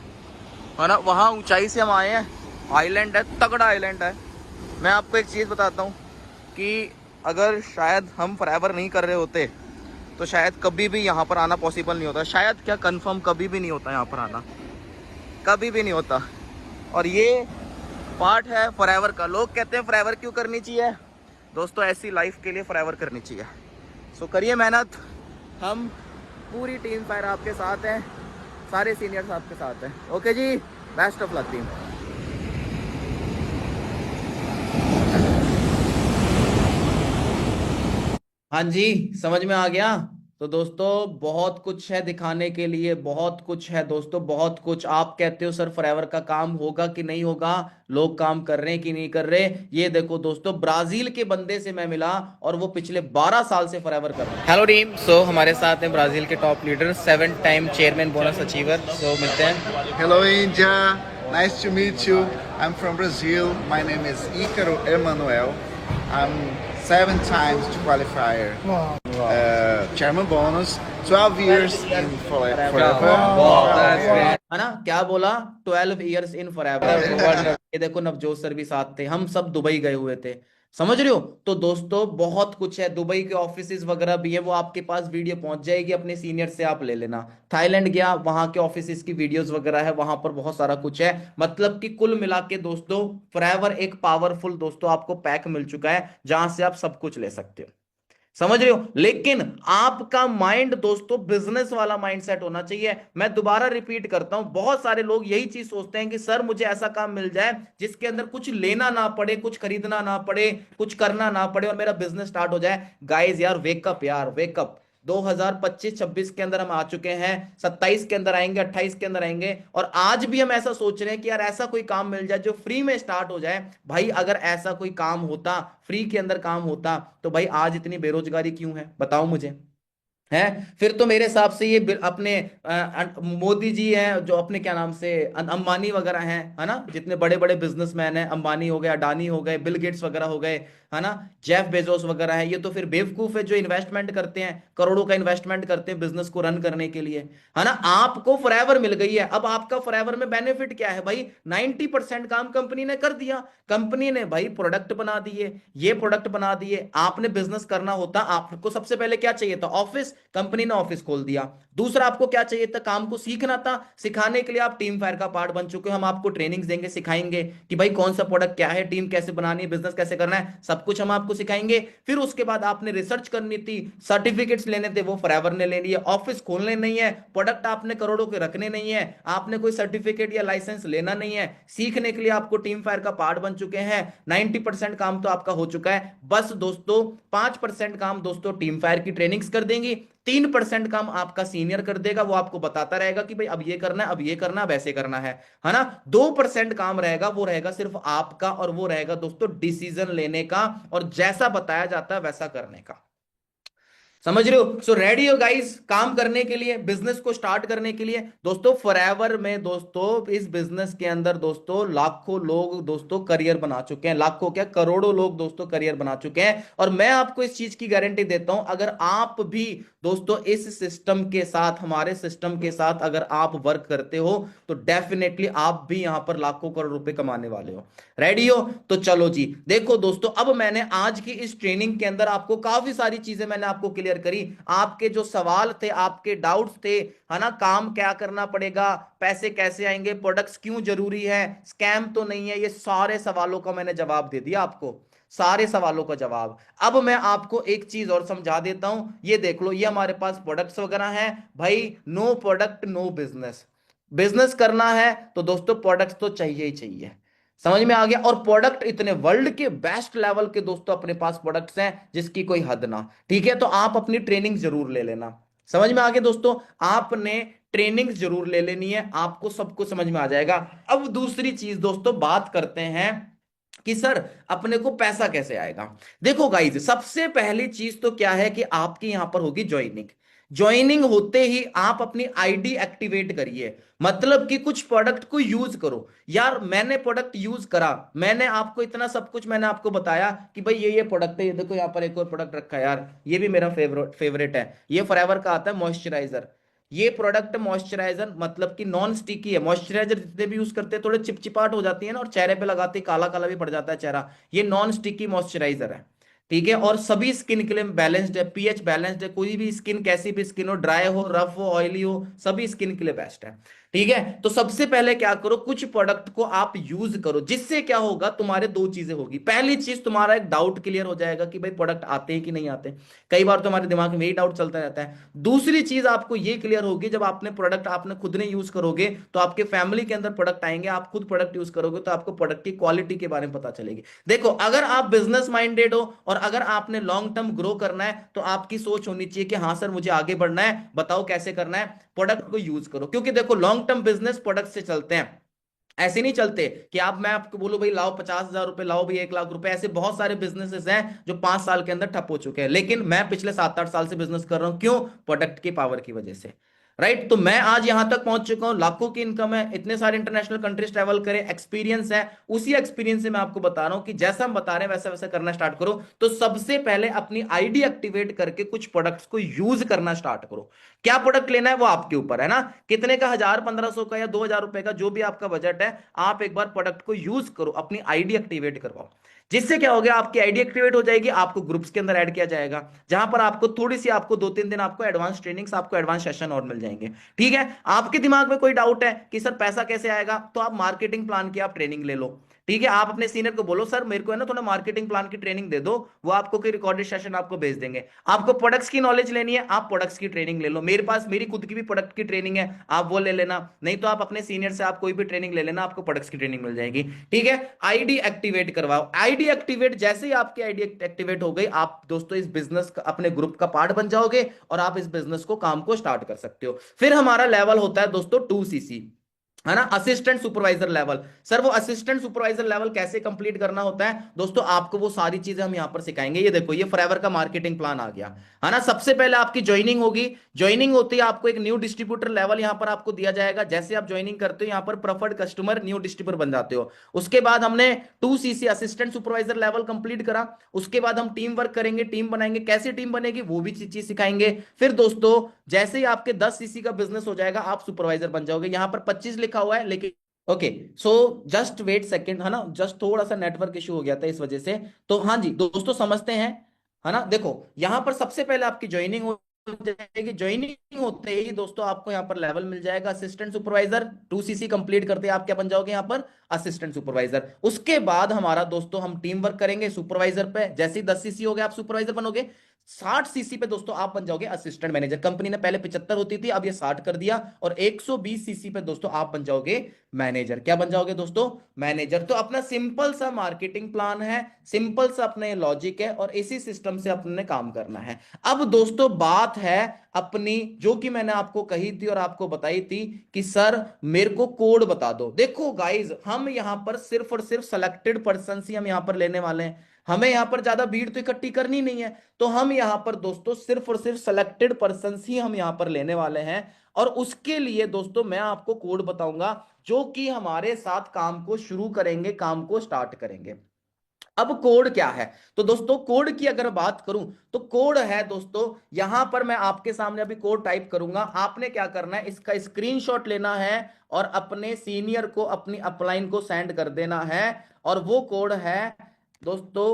है ना। वहाँ ऊंचाई से हम आए हैं, आइलैंड है, तगड़ा आइलैंड है। मैं आपको एक चीज़ बताता हूँ कि अगर शायद हम फॉरएवर नहीं कर रहे होते तो शायद कभी भी यहाँ पर आना पॉसिबल नहीं होता। शायद क्या, कंफर्म कभी भी नहीं होता यहाँ पर आना, कभी भी नहीं होता। और ये पार्ट है फॉरएवर का। लोग कहते हैं फॉरएवर क्यों करनी चाहिए दोस्तों, ऐसी लाइफ के लिए फॉरएवर करनी चाहिए। सो करिए मेहनत, हम पूरी टीम फायर आपके साथ हैं, सारे सीनियर्स आपके साथ हैं। ओके जी, बेस्ट ऑफ लक टीम। हाँ जी, समझ में आ गया। तो दोस्तों बहुत कुछ है दिखाने के लिए, बहुत कुछ है दोस्तों, बहुत कुछ। आप कहते हो सर फॉरएवर का काम होगा कि नहीं होगा, लोग काम कर रहे हैं कि नहीं कर रहे। ये देखो दोस्तों, ब्राजील के बंदे से मैं मिला और वो पिछले 12 साल से फॉरएवर कर रहा है। हेलो टीम, सो हमारे साथ हैं ब्राजील के top leader, 7 time chairman bonus achiever. So मिलते हैं। Hello, India. Nice to meet you. I'm from Brazil. My name is Ícaro Emanuel. I'm 7 times to qualifier. Chairman bonus. 12 years in forever. है ना, क्या बोला, 12 years in forever. ये देखो Navjot sir भी साथ थे, हम सब दुबई गए हुए थे, समझ रहे हो। तो दोस्तों बहुत कुछ है, दुबई के ऑफिसेज वगैरह भी है, वो आपके पास वीडियो पहुंच जाएगी, अपने सीनियर से आप ले लेना। थाईलैंड गया, वहां के ऑफिसेज की वीडियोस वगैरह है, वहां पर बहुत सारा कुछ है। मतलब कि कुल मिला के दोस्तों फॉरएवर एक पावरफुल दोस्तों आपको पैक मिल चुका है, जहां से आप सब कुछ ले सकते हो, समझ रहे हो। लेकिन आपका माइंड दोस्तों बिजनेस वाला माइंडसेट होना चाहिए। मैं दोबारा रिपीट करता हूं, बहुत सारे लोग यही चीज सोचते हैं कि सर मुझे ऐसा काम मिल जाए जिसके अंदर कुछ लेना ना पड़े, कुछ खरीदना ना पड़े, कुछ करना ना पड़े और मेरा बिजनेस स्टार्ट हो जाए। गाइस यार वेकअप, यार वेकअप। 2025-26 के अंदर हम आ चुके हैं, 27 के अंदर आएंगे, 28 के अंदर आएंगे, और आज भी हम ऐसा सोच रहे हैं कि यार ऐसा कोई काम मिल जाए जो फ्री में स्टार्ट हो जाए। भाई अगर ऐसा कोई काम होता, फ्री के अंदर काम होता, तो भाई आज इतनी बेरोजगारी क्यों है, बताओ मुझे। है, फिर तो मेरे हिसाब से ये अपने मोदी जी हैं जो अपने क्या नाम से अंबानी वगैरह हैं, है ना, जितने बड़े बड़े बिजनेसमैन हैं, अंबानी हो गए, अडानी हो गए, बिल गेट्स वगैरह हो गए, है ना, जेफ बेजोस वगैरह है, ये तो फिर बेवकूफ है जो इन्वेस्टमेंट करते हैं, करोड़ों का इन्वेस्टमेंट करते हैं बिजनेस को रन करने के लिए, है ना। आपको फॉरएवर मिल गई है, अब आपका फॉरएवर में बेनिफिट क्या है भाई, 90% काम कंपनी ने कर दिया। कंपनी ने भाई प्रोडक्ट बना दिए, ये प्रोडक्ट बना दिए। आपने बिजनेस करना होता, आपको सबसे पहले क्या चाहिए था, ऑफिस, कंपनी ने ऑफिस खोल दिया। दूसरा आपको क्या चाहिए था, काम को सीखना था, सिखाने के लिए आप टीम फायर का पार्ट बन चुके हो। हम आपको ट्रेनिंग्स देंगे, सिखाएंगे कि भाई कौन सा प्रोडक्ट क्या है, टीम कैसे बनानी है, बिजनेस कैसे करना है, सब कुछ हम आपको सिखाएंगे। फिर उसके बाद आपने रिसर्च करनी थी, सर्टिफिकेट्स लेने थे, वो फॉरएवर ने ले लिए। ऑफिस खोलने नहीं है, प्रोडक्ट आपने करोड़ों के रखने नहीं है, आपने कोई सर्टिफिकेट या लाइसेंस लेना नहीं है, सीखने के लिए आपको टीम फायर का पार्ट बन चुके हैं। 90% काम तो आपका हो चुका है। बस दोस्तों 5% काम दोस्तों टीम फायर की ट्रेनिंग्स कर देंगी, 3% काम आपका सीनियर कर देगा, वो आपको बताता रहेगा कि भाई अब ये करना है, अब ये करना है, वैसे करना है ना। 2% काम रहेगा, वो रहेगा सिर्फ आपका, और वो रहेगा दोस्तों डिसीजन लेने का और जैसा बताया जाता है वैसा करने का, समझ रहे हो। सो रेडी हो गाइस काम करने के लिए, बिजनेस को स्टार्ट करने के लिए। दोस्तों फॉरएवर में दोस्तों इस बिजनेस के अंदर दोस्तों लाखों लोग दोस्तों करियर बना चुके हैं, लाखों क्या करोड़ों लोग दोस्तों करियर बना चुके हैं। और मैं आपको इस चीज की गारंटी देता हूं, अगर आप भी दोस्तों इस सिस्टम के साथ, हमारे सिस्टम के साथ अगर आप वर्क करते हो, तो डेफिनेटली आप भी यहां पर लाखों करोड़ रुपए कमाने वाले हो। रेडी हो, तो चलो जी। देखो दोस्तों, अब मैंने आज की इस ट्रेनिंग के अंदर आपको काफी सारी चीजें मैंने आपको क्लियर करी। आपके जो सवाल थे, आपके डाउट्स थे, है ना, काम क्या करना पड़ेगा, पैसे कैसे आएंगे, प्रोडक्ट्स क्यों जरूरी है, स्कैम तो नहीं है, ये सारे सवालों का मैंने जवाब दे दिया आपको, सारे सवालों का जवाब। अब मैं आपको एक चीज और समझा देता हूं, ये देख लो, ये हमारे पास प्रोडक्ट्स वगैरह हैं भाई। No product no business. Business करना है तो दोस्तों प्रोडक्ट्स तो चाहिए ही चाहिए, समझ में आ गया। और प्रोडक्ट इतने वर्ल्ड के बेस्ट लेवल के दोस्तों अपने पास प्रोडक्ट्स हैं जिसकी कोई हद ना, ठीक है। तो आप अपनी ट्रेनिंग जरूर ले लेना, समझ में आ गया दोस्तों? आपने ट्रेनिंग जरूर ले लेनी है, आपको सब कुछ समझ में आ जाएगा। अब दूसरी चीज दोस्तों बात करते हैं कि सर अपने को पैसा कैसे आएगा। देखो गाइज, सबसे पहली चीज तो क्या है कि आपकी यहां पर होगी ज्वाइनिंग। ज्वाइनिंग होते ही आप अपनी आईडी एक्टिवेट करिए, मतलब कि कुछ प्रोडक्ट को यूज करो। यार मैंने प्रोडक्ट यूज करा, मैंने आपको इतना सब कुछ मैंने आपको बताया कि भाई ये प्रोडक्ट है, ये देखो यहाँ पर एक और प्रोडक्ट रखा है यार, ये भी मेरा फेवरेट फेवरेट है, ये फॉरएवर का आता है मॉइस्चराइजर। ये प्रोडक्ट मॉइस्चराइजर मतलब कि नॉन स्टिकी है। मॉइस्चराइजर जितने भी यूज करते हैं थोड़े चिपचिपाहट हो जाती है ना, और चेहरे पे लगाते ही काला काला भी पड़ जाता है चेहरा। ये नॉन स्टिकी मॉइस्चराइजर है, ठीक है, और सभी स्किन के लिए बैलेंस्ड है, पीएच बैलेंस्ड है। कोई भी स्किन, कैसी भी स्किन हो, ड्राई हो, रफ हो, ऑयली हो, सभी स्किन के लिए बेस्ट है। ठीक है, तो सबसे पहले क्या करो, कुछ प्रोडक्ट को आप यूज करो, जिससे क्या होगा, तुम्हारे दो चीजें होगी। पहली चीज, तुम्हारा एक डाउट क्लियर हो जाएगा कि भाई प्रोडक्ट आते हैं कि नहीं आते। कई बार तो हमारे दिमाग में यही डाउट चलता रहता है। दूसरी चीज आपको ये क्लियर होगी, जब आपने प्रोडक्ट आपने खुद ने यूज करोगे तो आपके फैमिली के अंदर प्रोडक्ट आएंगे, आप खुद प्रोडक्ट यूज करोगे तो आपको प्रोडक्ट की क्वालिटी के बारे में पता चलेगी। देखो, अगर आप बिजनेस माइंडेड हो और अगर आपने लॉन्ग टर्म ग्रो करना है, तो आपकी सोच होनी चाहिए कि हाँ सर मुझे आगे बढ़ना है, बताओ कैसे करना है। प्रोडक्ट को यूज करो, क्योंकि देखो लॉन्ग टर्म बिजनेस प्रोडक्ट से चलते हैं। ऐसे नहीं चलते कि आप, मैं आपको बोलूं भाई लाओ 50,000 रुपए, लाओ भाई 1 लाख रुपए। ऐसे बहुत सारे बिजनेसेस हैं जो 5 साल के अंदर ठप हो चुके हैं, लेकिन मैं पिछले 7-8 साल से बिजनेस कर रहा हूं। क्यों? प्रोडक्ट की पावर की वजह से। राइट, तो मैं आज यहां तक पहुंच चुका हूं, लाखों की इनकम है, इतने सारे इंटरनेशनल कंट्रीज ट्रैवल करे, एक्सपीरियंस है। उसी एक्सपीरियंस से मैं आपको बता रहा हूं कि जैसा हम बता रहे हैं वैसा वैसा करना स्टार्ट करो। तो सबसे पहले अपनी आईडी एक्टिवेट करके कुछ प्रोडक्ट्स को यूज करना स्टार्ट करो। क्या प्रोडक्ट लेना है वो आपके ऊपर है ना, कितने का, 1,000, 1,500 का या 2,000 रुपए का, जो भी आपका बजट है, आप एक बार प्रोडक्ट को यूज करो, अपनी आईडी एक्टिवेट करवाओ। जिससे क्या हो गया, आपकी आईडी एक्टिवेट हो जाएगी, आपको ग्रुप्स के अंदर ऐड किया जाएगा, जहां पर आपको थोड़ी सी, आपको 2-3 दिन आपको एडवांस ट्रेनिंग्स, आपको एडवांस सेशन और मिल जाएंगे। ठीक है, आपके दिमाग में कोई डाउट है कि सर पैसा कैसे आएगा, तो आप मार्केटिंग प्लान की आप ट्रेनिंग ले लो। ठीक है, आप अपने सीनियर को बोलो सर मेरे को है ना थोड़ा मार्केटिंग प्लान की ट्रेनिंग दे दो, वो आपको कोई रिकॉर्डेड सेशन आपको भेज देंगे। आपको प्रोडक्ट्स की नॉलेज लेनी है, आप प्रोडक्ट्स की ट्रेनिंग ले लो, मेरे पास मेरी खुद की भी प्रोडक्ट की ट्रेनिंग है, आप वो ले लेना। नहीं तो आप अपने सीनियर से आप कोई भी ट्रेनिंग ले लेना, आपको प्रोडक्ट्स की ट्रेनिंग मिल जाएगी। ठीक है, आईडी एक्टिवेट करवाओ। आईडी एक्टिवेट, जैसे ही आपकी आईडी एक्टिवेट हो गई, आप दोस्तों इस बिजनेस का, अपने ग्रुप का पार्ट बन जाओगे और आप इस बिजनेस को, काम को स्टार्ट कर सकते हो। फिर हमारा लेवल होता है दोस्तों 2CC, है ना, असिस्टेंट सुपरवाइजर लेवल। सर वो असिस्टेंट सुपरवाइजर लेवल कैसे कंप्लीट करना होता है दोस्तों, आपको वो सारी चीजें हम यहां पर सिखाएंगे। ये देखो, ये फॉरएवर का मार्केटिंग प्लान आ गया, है ना। सबसे पहले आपकी ज्वाइनिंग होगी। ज्वाइनिंग होती है आपको एक न्यू डिस्ट्रीब्यूटर लेवल यहां पर आपको दिया जाएगा। जैसे आप ज्वाइनिंग करते हो, यहां पर प्रेफर्ड कस्टमर, न्यू डिस्ट्रीब्यूटर बन जाते हो। उसके बाद हमने 2CC assistant supervisor level complete करा। उसके बाद हम टीम वर्क करेंगे, टीम बनाएंगे, कैसे टीम बनेगी वो भी चीज सिखाएंगे। फिर दोस्तों जैसे ही आपके 10CC का बिजनेस हो जाएगा, आप सुपरवाइजर बन जाओगे। यहां पर 25 लिखा हुआ है, लेकिन okay, so just wait second, है ना, जस्ट थोड़ा सा नेटवर्क इशू हो गया था इस वजह से। तो हाँ जी दोस्तों, समझते हैं, है ना। देखो यहां पर सबसे पहले आपकी ज्वाइनिंग हो जाएगी। ज्वाइनिंग होते ही दोस्तों आपको यहाँ पर लेवल मिल जाएगा असिस्टेंट सुपरवाइजर। 2CC कंप्लीट करते हैं आप क्या बन जाओगे यहाँ पर, असिस्टेंट सुपरवाइजर। उसके बाद हमारा दोस्तों हम टीम वर्क करेंगे सुपरवाइजर पे। जैसे ही 10CC हो गया आप सुपरवाइजर बनोगे। 60CC पे दोस्तों आप बन जाओगे असिस्टेंट मैनेजर। कंपनी ने पहले 75 होती थी, अब ये 60 कर दिया। और 120CC पे दोस्तों आप बन जाओगे मैनेजर। क्या बन जाओगे दोस्तों, मैनेजर। तो अपना सिंपल सा मार्केटिंग प्लान है, सिंपल सा अपने लॉजिक है, और इसी सिस्टम से अपने काम करना है। अब दोस्तों बात है अपनी, जो कि मैंने आपको कही थी और आपको बताई थी कि सर मेरे को कोड बता दो। देखो गाइज, हम यहां पर सिर्फ और सिर्फ सेलेक्टेड पर्सन ही हम यहां पर लेने वाले हैं। हमें यहां पर ज्यादा भीड़ तो इकट्ठी करनी नहीं है। तो हम यहां पर दोस्तों सिर्फ और सिर्फ सेलेक्टेड पर्सन ही हम यहां पर लेने वाले हैं। और उसके लिए दोस्तों मैं आपको कोड बताऊंगा, जो कि हमारे साथ काम को शुरू करेंगे, काम को स्टार्ट करेंगे। अब कोड क्या है, तो दोस्तों कोड की अगर बात करूं, तो कोड है दोस्तों, यहां पर मैं आपके सामने अभी कोड टाइप करूंगा। आपने क्या करना है, इसका स्क्रीनशॉट लेना है और अपने सीनियर को, अपनी अपलाइन को सेंड कर देना है। और वो कोड है दोस्तों,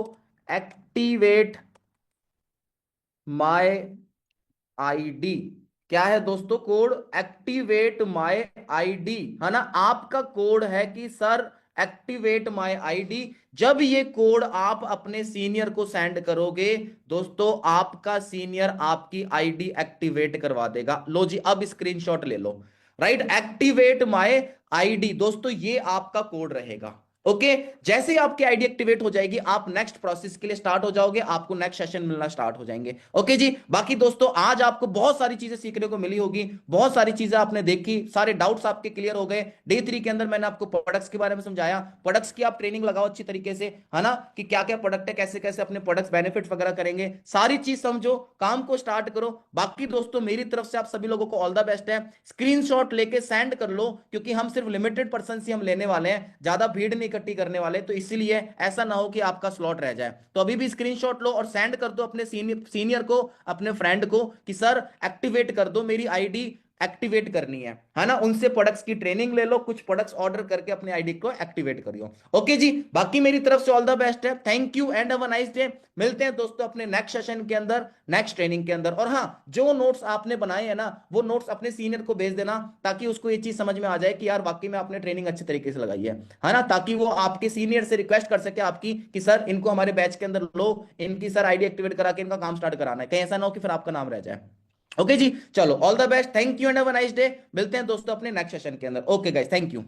एक्टिवेट माय आईडी। क्या है दोस्तों कोड, एक्टिवेट माय आईडी, है ना। आपका कोड है कि सर एक्टिवेट माय आईडी। जब ये कोड आप अपने सीनियर को सेंड करोगे दोस्तों, आपका सीनियर आपकी आईडी एक्टिवेट करवा देगा। लो जी, अब स्क्रीनशॉट ले लो। राइट, एक्टिवेट माय आईडी दोस्तों, ये आपका कोड रहेगा। ओके। जैसे ही आपकी आईडी एक्टिवेट हो जाएगी, आप नेक्स्ट प्रोसेस के लिए स्टार्ट हो जाओगे, आपको नेक्स्ट सेशन मिलना स्टार्ट हो जाएंगे। ओके जी। बाकी दोस्तों, आज आपको बहुत सारी चीजें सीखने को मिली होगी, बहुत सारी चीजें आपने देखी, सारे डाउट्स आपके क्लियर हो गए। डे 3 के अंदर मैंने आपको प्रोडक्ट्स के बारे में समझाया, प्रोडक्ट्स की आप ट्रेनिंग लगाओ अच्छी तरीके से, है ना, कि क्या क्या प्रोडक्ट है, कैसे कैसे अपने प्रोडक्ट्स बेनिफिट वगैरह करेंगे, सारी चीज समझो, काम को स्टार्ट करो। बाकी दोस्तों, मेरी तरफ से आप सभी लोगों को ऑल द बेस्ट है। स्क्रीनशॉट लेके सेंड कर लो, क्योंकि हम सिर्फ लिमिटेड पर्सन ही हम लेने वाले हैं, ज्यादा भीड़ नहीं इकट्ठी करने वाले, तो इसीलिए ऐसा ना हो कि आपका स्लॉट रह जाए। तो अभी भी स्क्रीनशॉट लो और सेंड कर दो अपने सीनियर को, अपने फ्रेंड को, कि सर एक्टिवेट कर दो, मेरी आईडी एक्टिवेट करनी है ना। उनसे प्रोडक्ट्स की ट्रेनिंग ले लो, कुछ प्रोडक्ट्स ऑर्डर करके अपनी आईडी को एक्टिवेट करियो। ओके जी। बाकी मेरी तरफ से ऑल द बेस्ट है। Thank you and have a nice day. मिलते हैं दोस्तों अपने नेक्स्ट सेशन के अंदर, नेक्स्ट ट्रेनिंग के अंदर। और हाँ, जो नोट्स आपने बनाए हैं ना, वो नोट्स अपने सीनियर को भेज देना, ताकि उसको ये चीज समझ में आ जाए कि यार वाकई में आपने ट्रेनिंग अच्छे तरीके से लगाई है ना, ताकि वो आपके सीनियर से रिक्वेस्ट कर सके आपकी कि सर इनको हमारे बैच के अंदर लो, इनकी सर आईडी एक्टिवेट करा के इनका काम स्टार्ट कराना है। कहीं ऐसा ना हो कि फिर आपका नाम रह जाए। ओके जी। चलो, all the best, thank you and have a nice day. मिलते हैं दोस्तों अपने नेक्स्ट सेशन के अंदर। Okay guys, thank you.